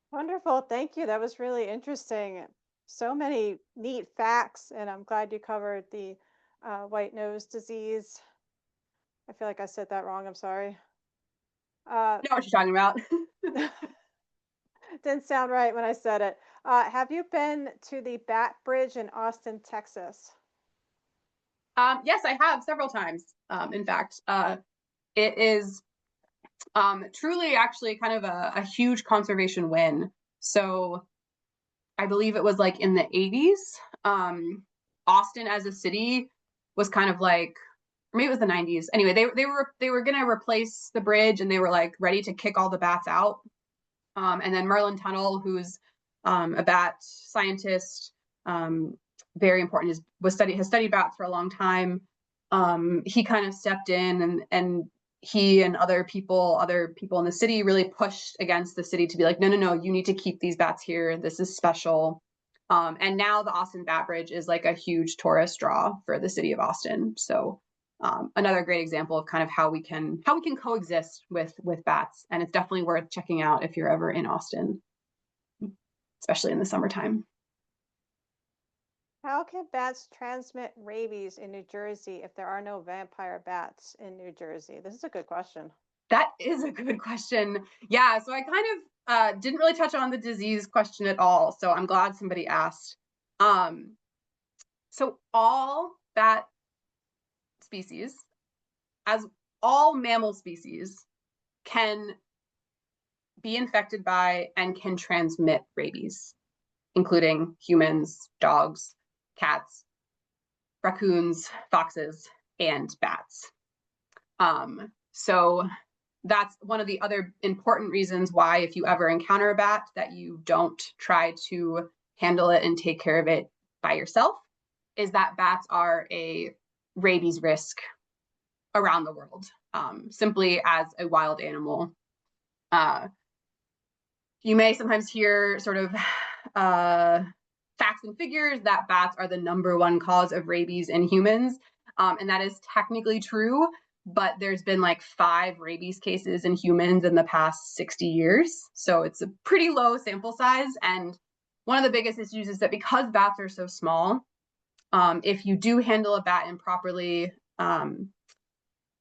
Wonderful. Thank you. That was really interesting. So many neat facts, and I'm glad you covered the white nose disease. I feel like I said that wrong. I'm sorry. I know what you're talking about. Didn't sound right when I said it. Have you been to the Bat Bridge in Austin, Texas? Yes, I have several times. In fact, it is truly actually kind of a huge conservation win. So I believe it was in the 80s. Austin as a city was kind of maybe it was the 90s. Anyway, they were going to replace the bridge, and they were ready to kick all the bats out. And then Merlin Tunnell, who's a bat scientist, very important, has studied bats for a long time. He kind of stepped in, and he and other people in the city really pushed against the city to be no, you need to keep these bats here. This is special. And now the Austin Bat Bridge is a huge tourist draw for the city of Austin. So another great example of kind of how we can coexist with bats, and it's definitely worth checking out if you're ever in Austin. especially in the summertime. How can bats transmit rabies in New Jersey if there are no vampire bats in New Jersey? This is a good question. That is a good question. Yeah, so I kind of didn't really touch on the disease question at all, so I'm glad somebody asked. So all bat species, as all mammal species, can be infected by and can transmit rabies, including humans, dogs, cats, raccoons, foxes, and bats. So that's one of the other important reasons why, if you ever encounter a bat, that you don't try to handle it and take care of it by yourself, is that bats are a rabies risk around the world, simply as a wild animal. You may sometimes hear sort of facts and figures that bats are the #1 cause of rabies in humans, and that is technically true, but there's been like 5 rabies cases in humans in the past 60 years. So it's a pretty low sample size. And one of the biggest issues is that because bats are so small, if you do handle a bat improperly,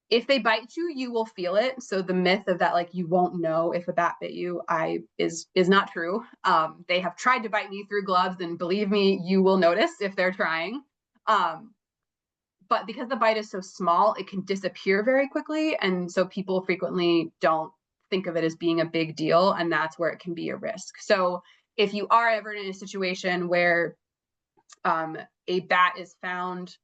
if they bite you, you will feel it. So the myth of that, like, you won't know if a bat bit you, is not true. They have tried to bite me through gloves, and believe me, you will notice if they're trying. But because the bite is so small, it can disappear very quickly. And so people frequently don't think of it as being a big deal, and that's where it can be a risk. So if you are ever in a situation where a bat is found,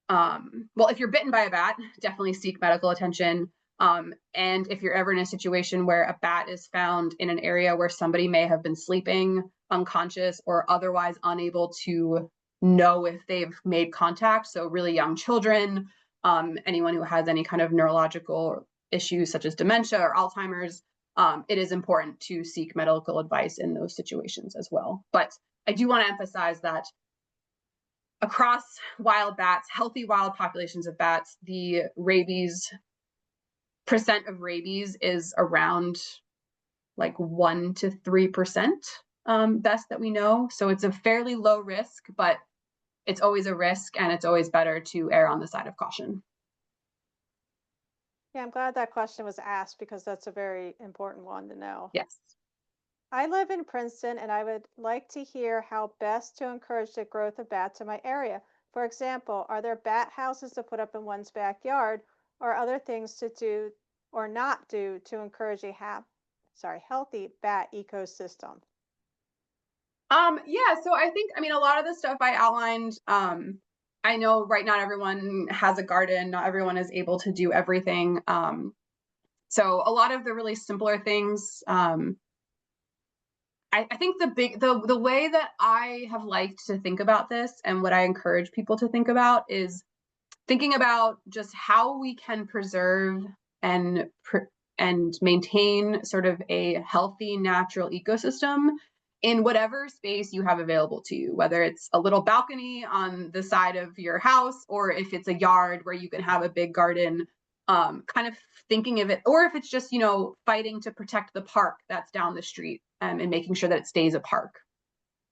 well, if you're bitten by a bat, definitely seek medical attention. And if you're ever in a situation where a bat is found in an area where somebody may have been sleeping, unconscious, or otherwise unable to know if they've made contact, so really young children, anyone who has any kind of neurological issues such as dementia or Alzheimer's, it is important to seek medical advice in those situations as well. But I do want to emphasize that across wild bats, healthy wild populations of bats, the percent of rabies is around like 1 to 3%, best that we know. So it's a fairly low risk, but it's always a risk, and it's always better to err on the side of caution. Yeah, I'm glad that question was asked because that's a very important one to know. Yes. I live in Princeton and I would like to hear how best to encourage the growth of bats in my area. For example, are there bat houses to put up in one's backyard, or other things to do or not do to encourage a healthy bat ecosystem? Yeah, so I think, I mean, a lot of the stuff I outlined, I know right now everyone has a garden, not everyone is able to do everything. So a lot of the really simpler things, I think the way that I have liked to think about this, and what I encourage people to think about, is thinking about just how we can preserve and maintain sort of a healthy natural ecosystem in whatever space you have available to you, whether it's a little balcony on the side of your house, or if it's a yard where you can have a big garden, kind of thinking of it, or if it's just, fighting to protect the park that's down the street, and making sure that it stays a park.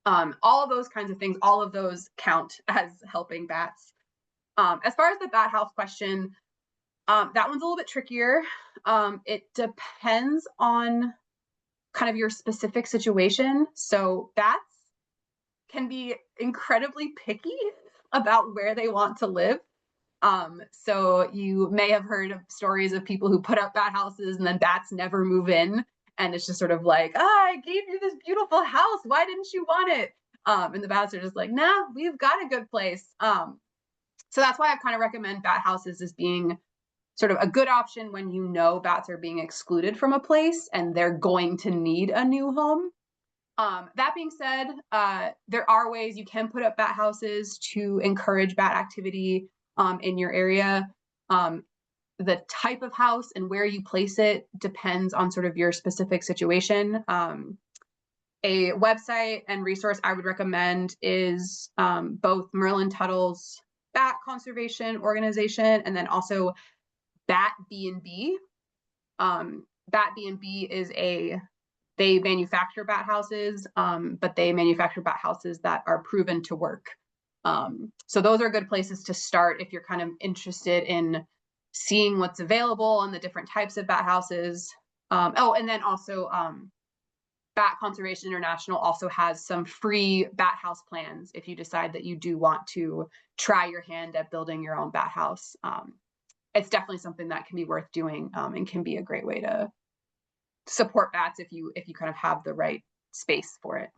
All of those kinds of things, all of those count as helping bats. As far as the bat house question, that one's a little bit trickier. It depends on kind of your specific situation. So bats can be incredibly picky about where they want to live. So you may have heard of stories of people who put up bat houses and then bats never move in. And it's just sort of like, I gave you this beautiful house. Why didn't you want it? And the bats are just like, nah, we've got a good place. So that's why I kind of recommend bat houses as being sort of a good option when you know bats are being excluded from a place and they're going to need a new home. That being said, there are ways you can put up bat houses to encourage bat activity in your area. The type of house and where you place it depends on sort of your specific situation. A website and resource I would recommend is both Merlin Tuttle's Bat Conservation Organization, and then also Bat B&B. Bat B&B is a they manufacture bat houses, but they manufacture bat houses that are proven to work. So those are good places to start if you're kind of interested in seeing what's available and the different types of bat houses. Oh, and then also Bat Conservation International also has some free bat house plans if you decide that you do want to try your hand at building your own bat house. It's definitely something that can be worth doing, and can be a great way to support bats if you kind of have the right space for it.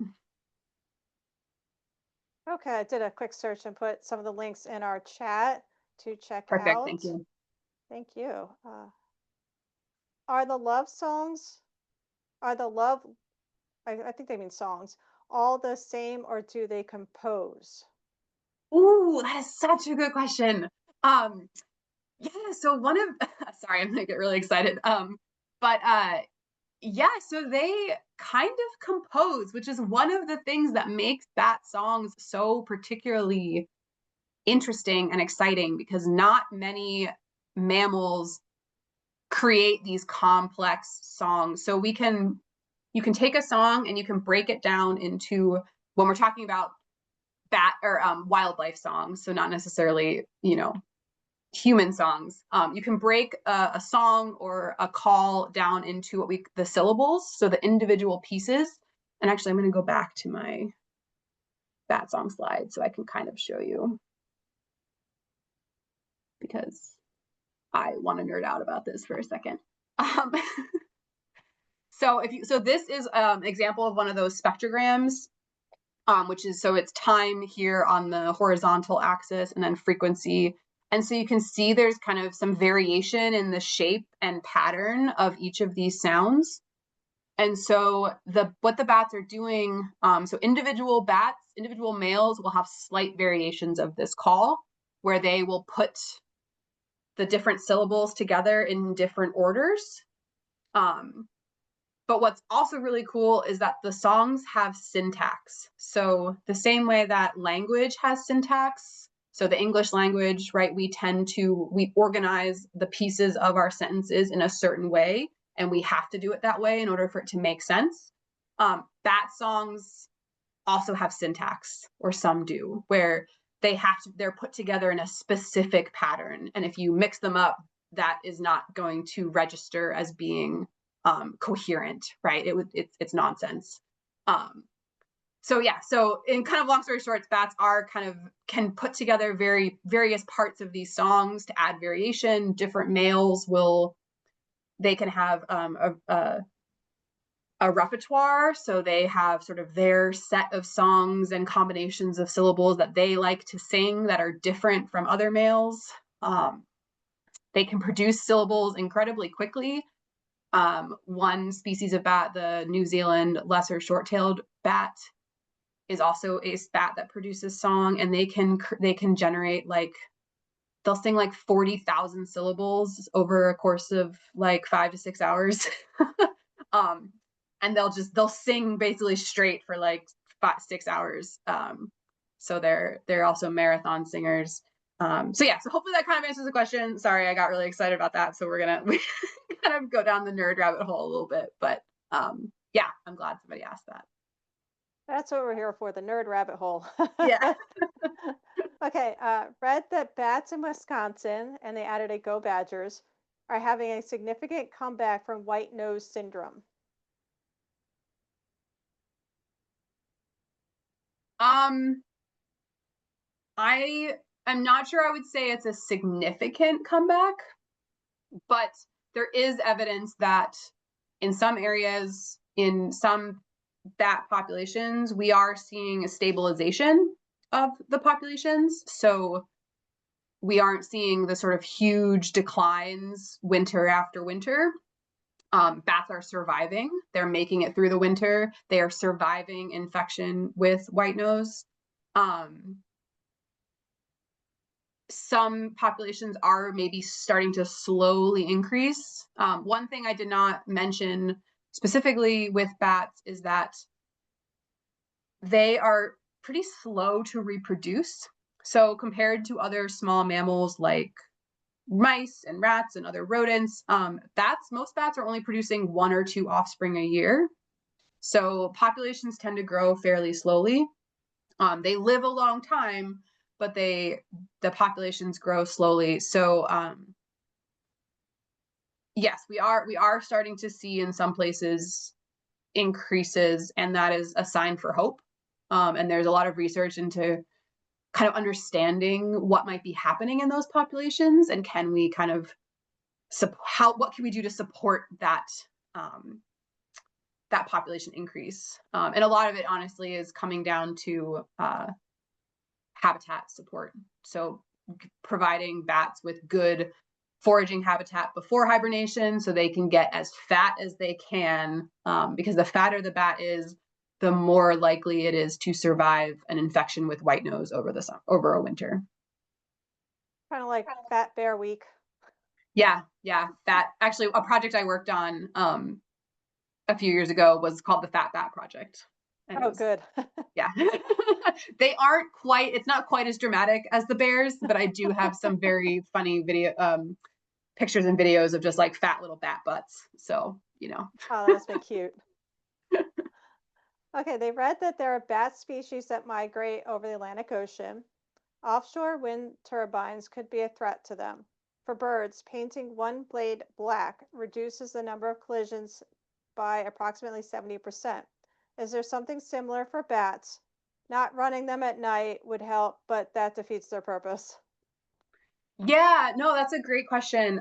Okay, I did a quick search and put some of the links in our chat to check Perfect, out. thank you. Thank you. Are the love songs, are the love, I think they mean songs, all the same or do they compose? Ooh, that is such a good question. Yeah, so one of sorry, I'm gonna get really excited. But yeah, so they kind of compose, which is one of the things that makes bat songs so particularly interesting and exciting, because not many mammals create these complex songs. So you can take a song and you can break it down into, when we're talking about bat or wildlife songs, so not necessarily, human songs, you can break a song or a call down into the syllables, so the individual pieces. And actually, I'm going to go back to my bat song slide so I can kind of show you, because I want to nerd out about this for a second. So this is an example of one of those spectrograms, which is, so it's time here on the horizontal axis and then frequency. And so you can see there's kind of some variation in the shape and pattern of each of these sounds. And so what the bats are doing, so individual males will have slight variations of this call, where they will put the different syllables together in different orders. But what's also really cool is that the songs have syntax. So the same way that language has syntax, so the English language, right, we organize the pieces of our sentences in a certain way, and we have to do it that way in order for it to make sense. Bat songs also have syntax, or some do, where they're put together in a specific pattern. And if you mix them up, that is not going to register as being coherent, right? It's nonsense. So in kind of long story short, bats can put together various parts of these songs to add variation. Different males they can have a repertoire, so they have sort of their set of songs and combinations of syllables that they like to sing that are different from other males. They can produce syllables incredibly quickly. One species of bat, the New Zealand lesser short-tailed bat, is also a bat that produces song, and they can generate, like, they'll sing like 40,000 syllables over a course of like 5 to 6 hours. And they'll sing basically straight for like 5-6 hours. So they're also marathon singers. So hopefully that kind of answers the question. Sorry, I got really excited about that. So we kind of go down the nerd rabbit hole a little bit, but yeah, I'm glad somebody asked that. That's what we're here for, the nerd rabbit hole. Yeah. Okay, read that bats in Wisconsin, and they added a Go Badgers, are having a significant comeback from white nose syndrome. I'm not sure I would say it's a significant comeback, but there is evidence that in some areas, in some bat populations, we are seeing a stabilization of the populations. So we aren't seeing the sort of huge declines winter after winter. Bats are surviving. They're making it through the winter. They are surviving infection with white nose. Some populations are maybe starting to slowly increase. One thing I did not mention specifically with bats is that they are pretty slow to reproduce. So compared to other small mammals like mice and rats and other rodents, most bats are only producing 1 or 2 offspring a year. So populations tend to grow fairly slowly. They live a long time, but the populations grow slowly. So yes, we are starting to see in some places increases, and that is a sign for hope. And there's a lot of research into kind of understanding what might be happening in those populations, and can we kind of what can we do to support that that population increase. And a lot of it honestly is coming down to habitat support. So providing bats with good foraging habitat before hibernation so they can get as fat as they can, because the fatter the bat is, the more likely it is to survive an infection with white nose over a winter. Kind of like Fat Bear Week. Yeah, that actually a project I worked on a few years ago was called the Fat Bat Project. And oh, good. Yeah. They aren't quite, it's not quite as dramatic as the bears, but I do have some very funny pictures and videos of just like fat little bat butts. So, Oh, that must be cute. Okay, they read that there are bat species that migrate over the Atlantic Ocean. Offshore wind turbines could be a threat to them. For birds, painting one blade black reduces the number of collisions by approximately 70%. Is there something similar for bats? Not running them at night would help, but that defeats their purpose. yeah, no, that's a great question.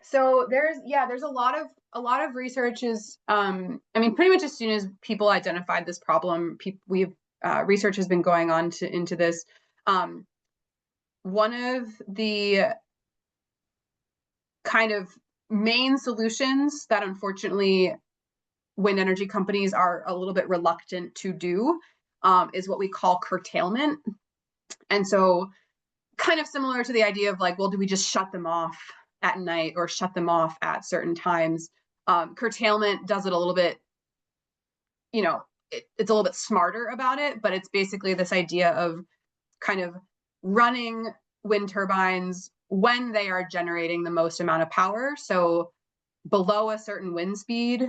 So there's a lot of research is, I mean, pretty much as soon as people identified this problem, research has been going on into this. One of the kind of main solutions that unfortunately wind energy companies are a little bit reluctant to do is what we call curtailment. And so kind of similar to the idea of like, well, do we just shut them off at night or shut them off at certain times? Curtailment does it a little bit, it's a little bit smarter about it, but it's basically this idea of kind of running wind turbines when they are generating the most amount of power. So below a certain wind speed,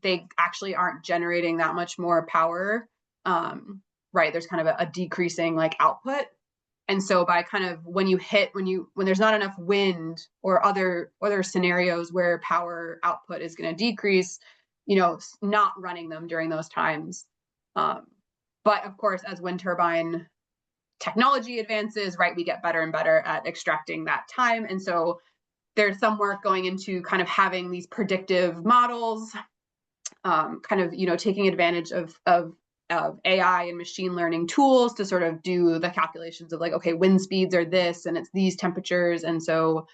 they actually aren't generating that much more power. Right, there's kind of a decreasing like output. And so by kind of when there's not enough wind or other scenarios where power output is going to decrease, not running them during those times. But of course, as wind turbine technology advances, right, we get better and better at extracting that time. And so there's some work going into kind of having these predictive models, kind of, taking advantage of AI and machine learning tools to sort of do the calculations of like, okay, wind speeds are this and it's these temperatures. And so,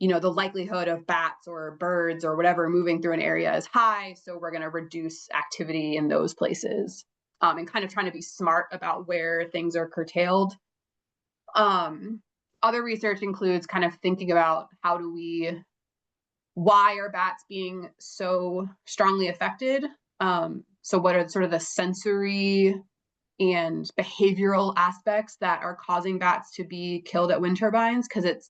the likelihood of bats or birds or whatever moving through an area is high. So we're going to reduce activity in those places, and kind of trying to be smart about where things are curtailed. Other research includes kind of thinking about why are bats being so strongly affected? So what are sort of the sensory and behavioral aspects that are causing bats to be killed at wind turbines? Because it's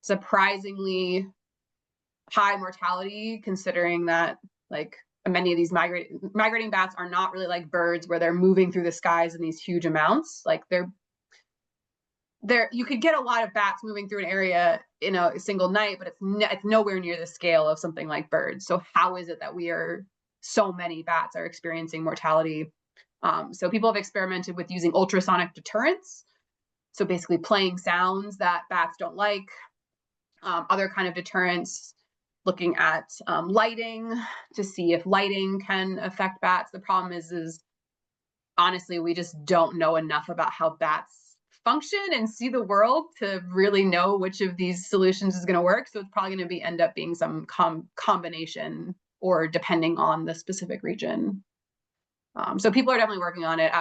surprisingly high mortality, considering that like many of these migrating bats are not really like birds where they're moving through the skies in these huge amounts. Like you could get a lot of bats moving through an area in a single night, but it's nowhere near the scale of something like birds. So how is it that so many bats are experiencing mortality? So people have experimented with using ultrasonic deterrents. So basically playing sounds that bats don't like. Other kind of deterrents, looking at lighting to see if lighting can affect bats. The problem is honestly, we just don't know enough about how bats function and see the world to really know which of these solutions is going to work. So it's probably going to end up being some combination, or depending on the specific region. So people are definitely working on it.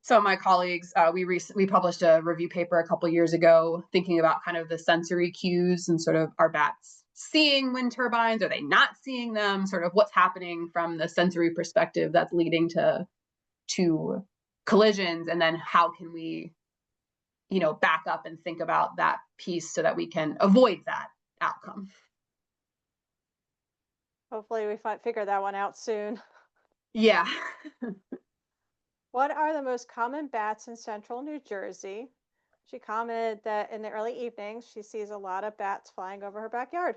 Some of my colleagues, we published a review paper a couple years ago thinking about kind of the sensory cues and sort of, are bats seeing wind turbines? Are they not seeing them? Sort of what's happening from the sensory perspective that's leading to collisions, and then how can we back up and think about that piece so that we can avoid that outcome. Hopefully we figure that one out soon. Yeah. What are the most common bats in central New Jersey? She commented that in the early evenings, she sees a lot of bats flying over her backyard.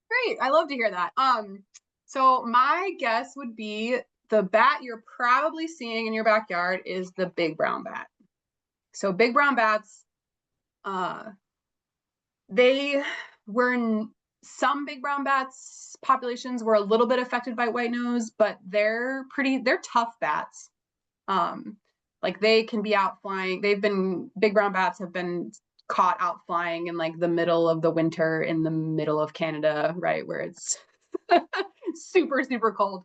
Great. I love to hear that. So my guess would be the bat you're probably seeing in your backyard is the big brown bat. So big brown bats, uh, they were in some big brown bats populations were a little bit affected by white nose, but they're tough bats. Like they can be out flying. Big brown bats have been caught out flying in like the middle of the winter in the middle of Canada, right, where it's super, super cold.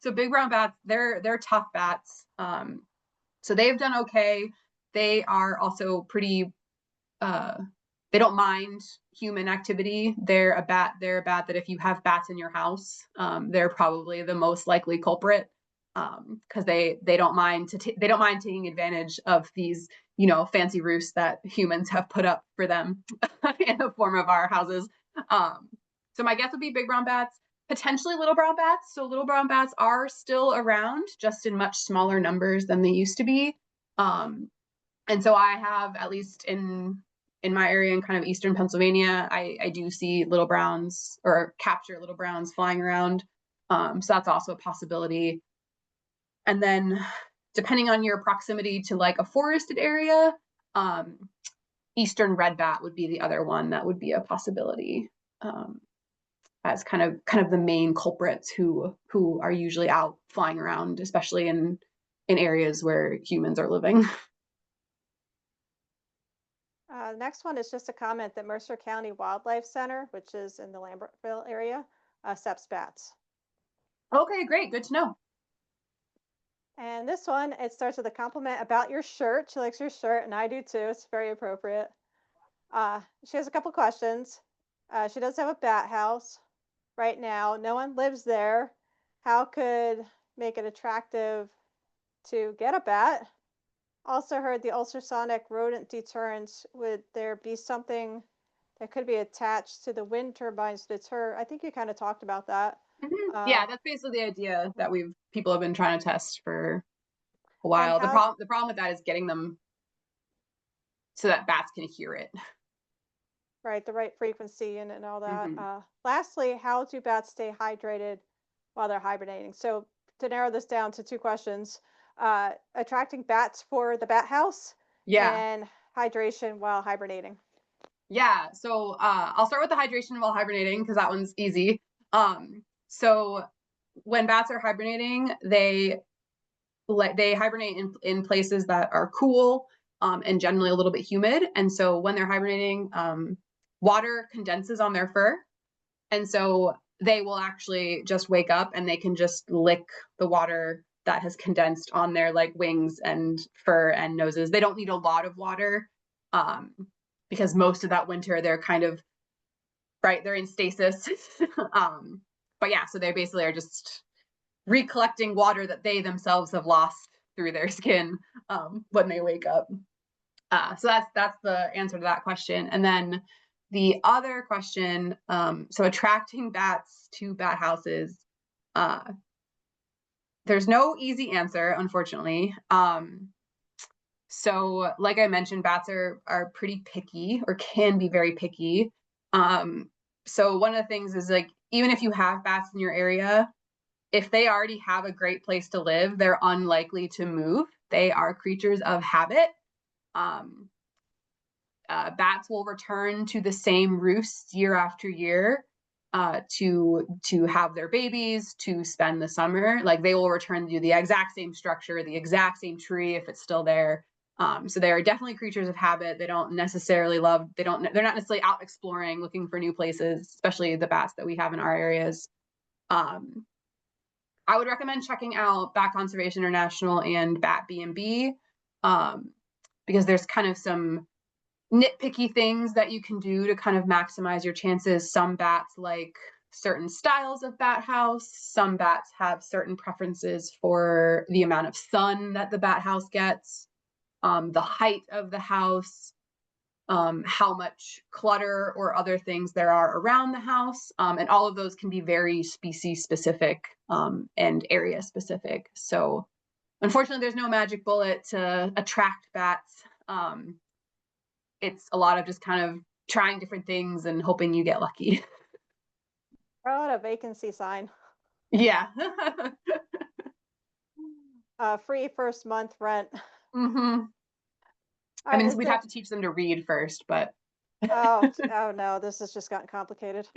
So big brown bats, they're tough bats. So they've done okay. They are also pretty they don't mind human activity. They're a bat that if you have bats in your house, they're probably the most likely culprit, because they don't mind they don't mind taking advantage of these, you know, fancy roofs that humans have put up for them in the form of our houses. So my guess would be big brown bats, potentially little brown bats. So little brown bats are still around, just in much smaller numbers than they used to be. And so I have, at least in my area in kind of eastern Pennsylvania, I do see little browns, or capture little browns flying around. So that's also a possibility. And then depending on your proximity to like a forested area, eastern red bat would be the other one that would be a possibility, as kind of the main culprits who are usually out flying around, especially in areas where humans are living. Next one is just a comment that Mercer County Wildlife Center, which is in the Lambertville area, accepts bats. Okay, great. Good to know. And this one, it starts with a compliment about your shirt. She likes your shirt, and I do too. It's very appropriate. She has a couple questions. She does have a bat house right now. No one lives there. How could make it attractive to get a bat? Also heard the ultrasonic rodent deterrents. Would there be something that could be attached to the wind turbines to deter? I think you kind of talked about that. Yeah, that's basically the idea that people have been trying to test for a And while. how, The problem with that is getting them so that bats can hear it. right, the right frequency and all that. Mm-hmm. Lastly, how do bats stay hydrated while they're hibernating? So to narrow this down to two questions, attracting bats for the bat house Yeah. and hydration while hibernating. Yeah. So I'll start with the hydration while hibernating because that one's easy. So when bats are hibernating, they hibernate in places that are cool, and generally a little bit humid. And so when they're hibernating, water condenses on their fur. And so they will actually just wake up and they can just lick the water that has condensed on their like wings and fur and noses. They don't need a lot of water, because most of that winter they're kind of, right, they're in stasis. But yeah, so they basically are just recollecting water that they themselves have lost through their skin, when they wake up. So that's the answer to that question. And then the other question, so attracting bats to bat houses, there's no easy answer, unfortunately. So like I mentioned, bats are pretty picky, or can be very picky. So one of the things is, like, even if you have bats in your area, if they already have a great place to live, they're unlikely to move. They are creatures of habit. Bats will return to the same roosts year after year, to have their babies, to spend the summer. Like, they will return to the exact same structure, the exact same tree if it's still there. So they are definitely creatures of habit. They don't necessarily they're not necessarily out exploring, looking for new places, especially the bats that we have in our areas. I would recommend checking out Bat Conservation International and Bat B&B, because there's kind of some nitpicky things that you can do to kind of maximize your chances. Some bats like certain styles of bat house. Some bats have certain preferences for the amount of sun that the bat house gets, the height of the house. how much clutter or other things there are around the house. And all of those can be very species specific and area specific. So unfortunately, there's no magic bullet to attract bats. It's a lot of just kind of trying different things and hoping you get lucky. Throw out a vacancy sign. Yeah. Free first month rent. Mm-hmm. I mean, we'd have to teach them to read first, but. Oh no, this has just gotten complicated.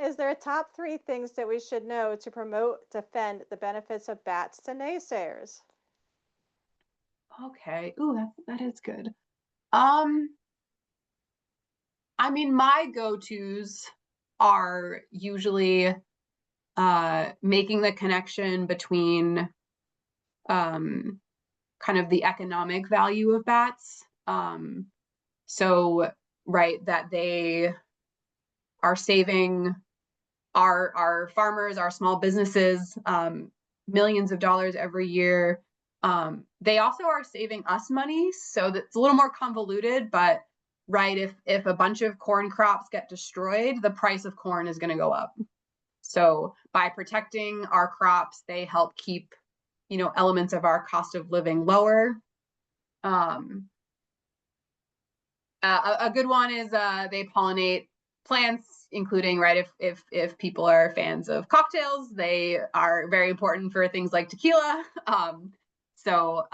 Is there a top 3 things that we should know to promote, defend the benefits of bats to naysayers? Okay. Ooh, that is good. I mean, my go-tos are usually making the connection between kind of the economic value of bats. So, right, that they are saving our farmers, our small businesses, millions of dollars every year. They also are saving us money, so that's a little more convoluted, but right, if a bunch of corn crops get destroyed, the price of corn is going to go up. So by protecting our crops, they help keep, elements of our cost of living lower. A good one is they pollinate plants, including, right, if people are fans of cocktails, they are very important for things like tequila. So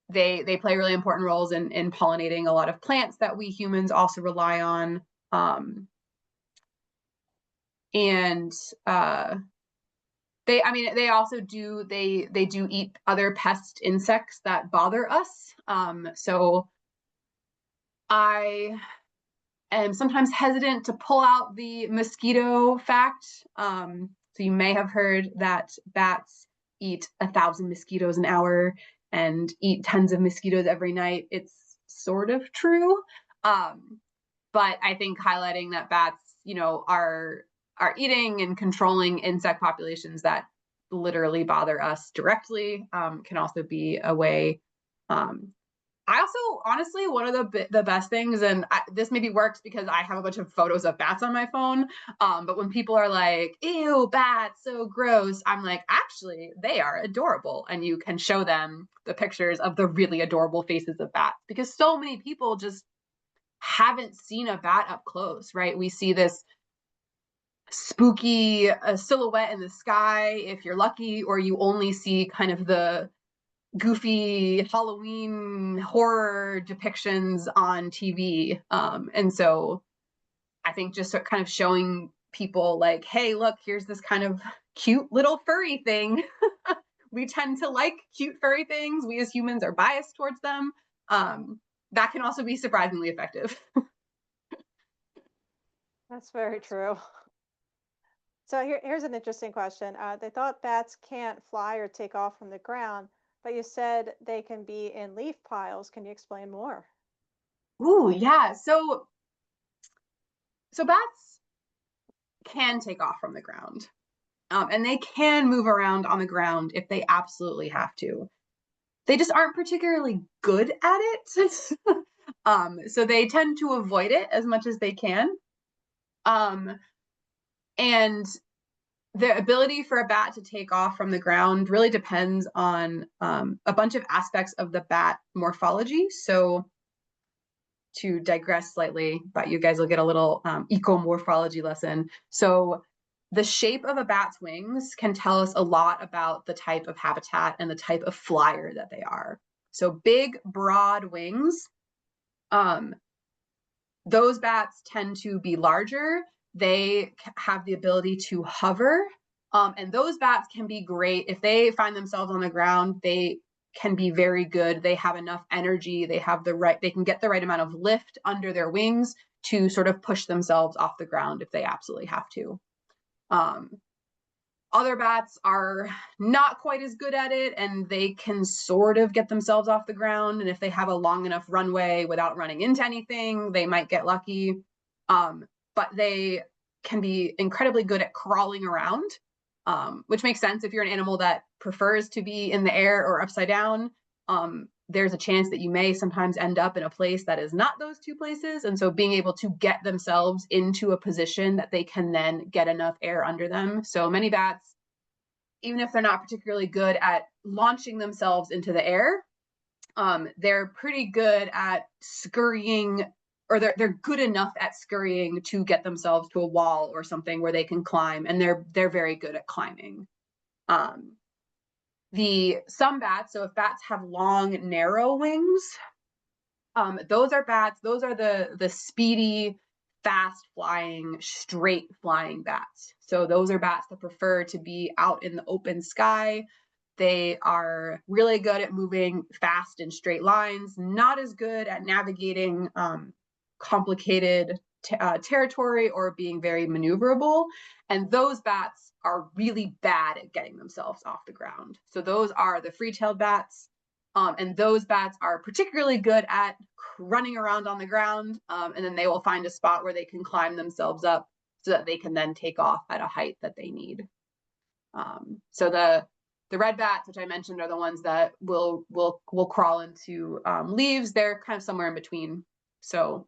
they play really important roles in pollinating a lot of plants that we humans also rely on. And they also do eat other pest insects that bother us. So I am sometimes hesitant to pull out the mosquito fact. So you may have heard that bats eat 1,000 mosquitoes an hour and eat tons of mosquitoes every night. It's sort of true. But I think highlighting that bats, are eating and controlling insect populations that literally bother us directly can also be a way. I also, honestly, one of the best things, and this maybe works because I have a bunch of photos of bats on my phone, but when people are like, ew, bats, so gross, I'm like, actually, they are adorable. And you can show them the pictures of the really adorable faces of bats, because so many people just haven't seen a bat up close, right? We see this spooky silhouette in the sky if you're lucky, or you only see kind of the goofy Halloween horror depictions on TV. And so I think just kind of showing people like, hey, look, here's this kind of cute little furry thing. We tend to like cute furry things. We as humans are biased towards them. That can also be surprisingly effective. That's very true. So here's an interesting question. They thought bats can't fly or take off from the ground, but you said they can be in leaf piles. Can you explain more? Ooh, yeah. So bats can take off from the ground, and they can move around on the ground if they absolutely have to. They just aren't particularly good at it. So they tend to avoid it as much as they can. And the ability for a bat to take off from the ground really depends on a bunch of aspects of the bat morphology. So to digress slightly, but you guys will get a little ecomorphology lesson. So the shape of a bat's wings can tell us a lot about the type of habitat and the type of flyer that they are. So big, broad wings, those bats tend to be larger. They have the ability to hover. And those bats can be great. If they find themselves on the ground, they can be very good. They have enough energy. They can get the right amount of lift under their wings to sort of push themselves off the ground if they absolutely have to. Other bats are not quite as good at it, and they can sort of get themselves off the ground. And if they have a long enough runway without running into anything, they might get lucky. But they can be incredibly good at crawling around, which makes sense if you're an animal that prefers to be in the air or upside down. there's a chance that you may sometimes end up in a place that is not those two places. And so being able to get themselves into a position that they can then get enough air under them. So many bats, even if they're not particularly good at launching themselves into the air, they're pretty good at scurrying, or they're good enough at scurrying to get themselves to a wall or something where they can climb, and they're very good at climbing. Some bats, so if bats have long, narrow wings, those are bats. Those are the speedy, fast flying, straight flying bats. So those are bats that prefer to be out in the open sky. They are really good at moving fast in straight lines, not as good at navigating complicated territory or being very maneuverable. And those bats are really bad at getting themselves off the ground. So those are the free-tailed bats. And those bats are particularly good at running around on the ground, and then they will find a spot where they can climb themselves up so that they can then take off at a height that they need. So the red bats, which I mentioned, are the ones that will crawl into leaves. They're kind of somewhere in between. So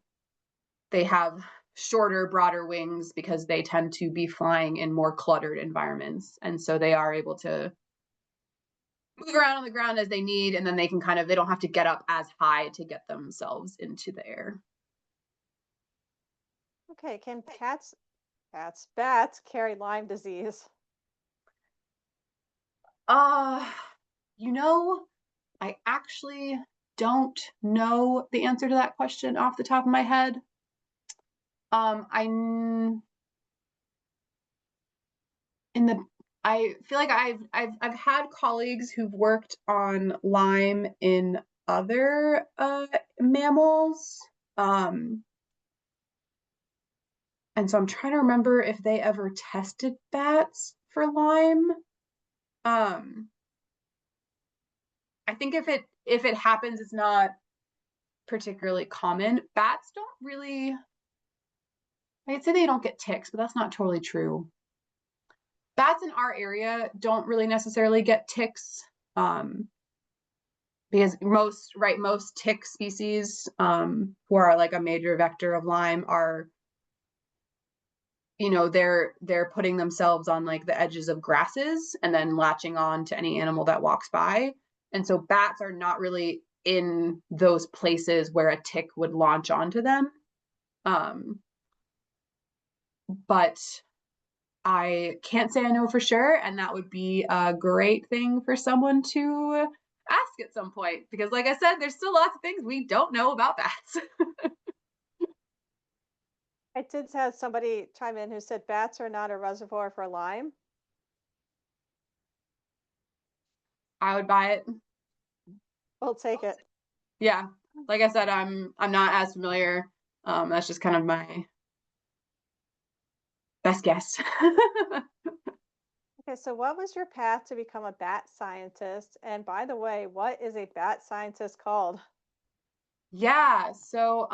they have shorter, broader wings because they tend to be flying in more cluttered environments. And so they are able to move around on the ground as they need, and then they can they don't have to get up as high to get themselves into the air. Okay, can bats carry Lyme disease? You know, I actually don't know the answer to that question off the top of my head. I feel like I've had colleagues who've worked on Lyme in other mammals. And so I'm trying to remember if they ever tested bats for Lyme. I think if it happens, it's not particularly common. Bats don't really, I'd say they don't get ticks, but that's not totally true. Bats in our area don't really necessarily get ticks, because most tick species, who are like a major vector of Lyme, are, they're putting themselves on like the edges of grasses and then latching on to any animal that walks by. And so bats are not really in those places where a tick would launch onto them. But I can't say I know for sure, and that would be a great thing for someone to ask at some point, because like I said, there's still lots of things we don't know about bats. I did have somebody chime in who said bats are not a reservoir for Lyme. I would buy it. We'll take it. Yeah, like I said, I'm not as familiar. That's just kind of my best guess. Okay, so what was your path to become a bat scientist? And by the way, what is a bat scientist called? Yeah, so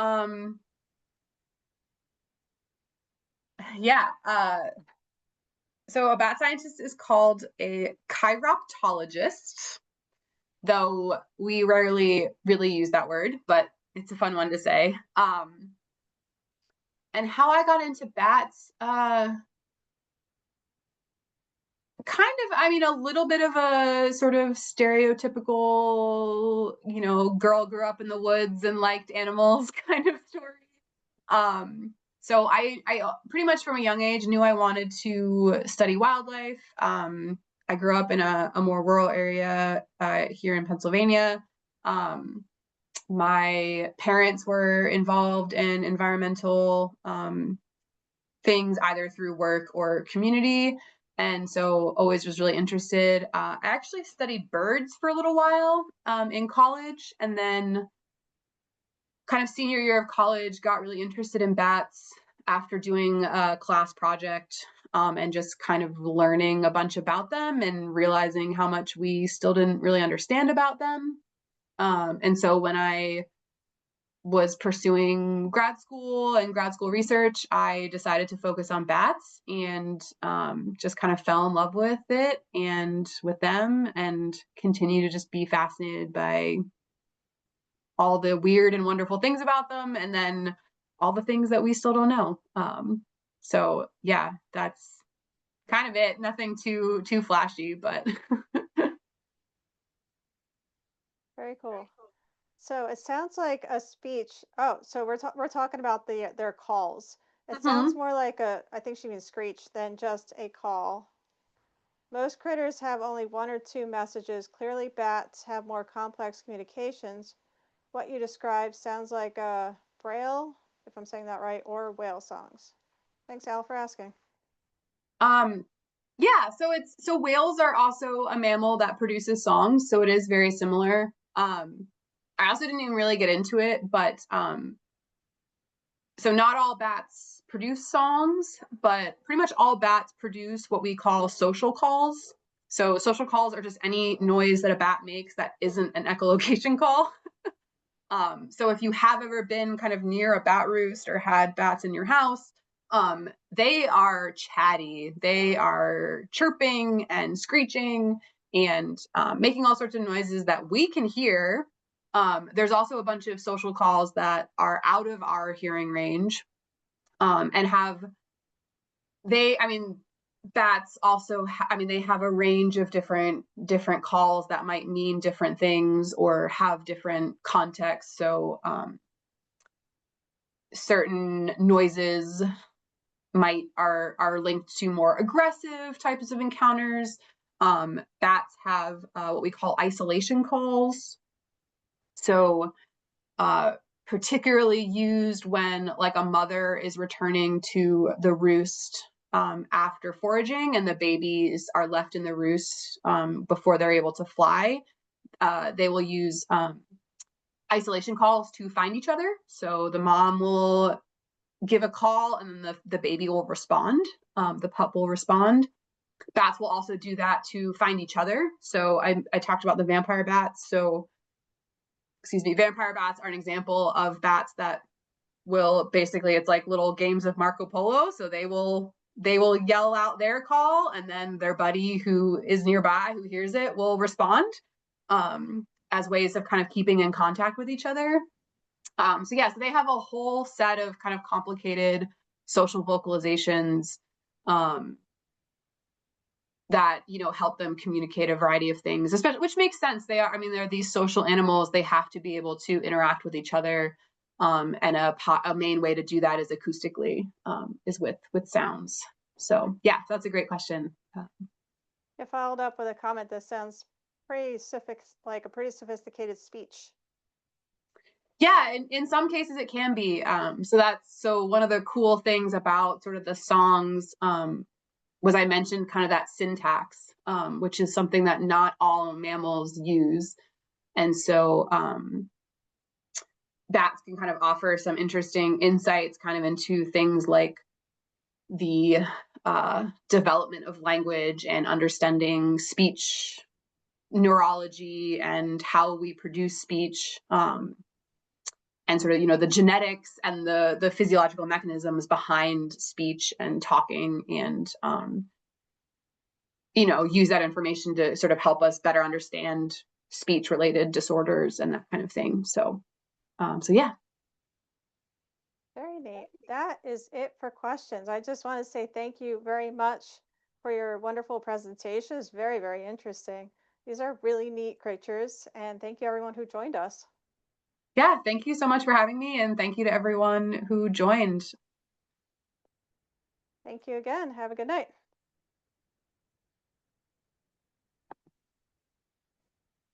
so a bat scientist is called a chiroptologist, though we rarely really use that word, but it's a fun one to say. And how I got into bats, a little bit of a sort of stereotypical, girl grew up in the woods and liked animals kind of story. So I pretty much from a young age knew I wanted to study wildlife. I grew up in a more rural area here in Pennsylvania. My parents were involved in environmental things either through work or community. And so always was really interested. I actually studied birds for a little while in college, and then kind of senior year of college, got really interested in bats after doing a class project, and just kind of learning a bunch about them and realizing how much we still didn't really understand about them. And so when I was pursuing grad school and grad school research, I decided to focus on bats, and just kind of fell in love with it and with them, and continue to just be fascinated by all the weird and wonderful things about them, and then all the things that we still don't know. So yeah, that's kind of it. Nothing too flashy, but Very cool. So it sounds like a speech. Oh, so we're talking about their calls. It sounds Mhm. more like I think she means screech than just a call. Most critters have only one or two messages. Clearly, bats have more complex communications. What you described sounds like a braille, if I'm saying that right, or whale songs. Thanks, Al, for asking. Yeah, so whales are also a mammal that produces songs, so it is very similar. I also didn't even really get into it, but so not all bats produce songs, but pretty much all bats produce what we call social calls. So social calls are just any noise that a bat makes that isn't an echolocation call. So if you have ever been kind of near a bat roost or had bats in your house, they are chatty. They are chirping and screeching and making all sorts of noises that we can hear. There's also a bunch of social calls that are out of our hearing range, and I mean, bats also, they have a range of different calls that might mean different things or have different contexts. So certain noises are linked to more aggressive types of encounters. Bats have what we call isolation calls. So particularly used when like a mother is returning to the roost after foraging and the babies are left in the roost before they're able to fly. They will use isolation calls to find each other. So the mom will give a call and then the baby will respond. The pup will respond. Bats will also do that to find each other. So I talked about the vampire bats. So, excuse me, vampire bats are an example of bats that will basically, it's like little games of Marco Polo. So they will yell out their call and then their buddy who is nearby who hears it will respond, as ways of kind of keeping in contact with each other. So yeah, so they have a whole set of kind of complicated social vocalizations that help them communicate a variety of things, especially, which makes sense. They're these social animals. They have to be able to interact with each other, and a main way to do that is acoustically, is with sounds. So yeah, that's a great question. I followed up with a comment that sounds like a pretty sophisticated speech. Yeah, in some cases it can be. So one of the cool things about sort of the songs was I mentioned kind of that syntax, which is something that not all mammals use. And so bats can kind of offer some interesting insights kind of into things like the development of language and understanding speech neurology and how we produce speech, and sort of the genetics and the physiological mechanisms behind speech and talking, and use that information to sort of help us better understand speech related disorders and that kind of thing. So yeah. Very neat. That is it for questions. I just want to say thank you very much for your wonderful presentation. It's very, very interesting. These are really neat creatures, and thank you everyone who joined us. Yeah, thank you so much for having me, and thank you to everyone who joined. Thank you again. Have a good night.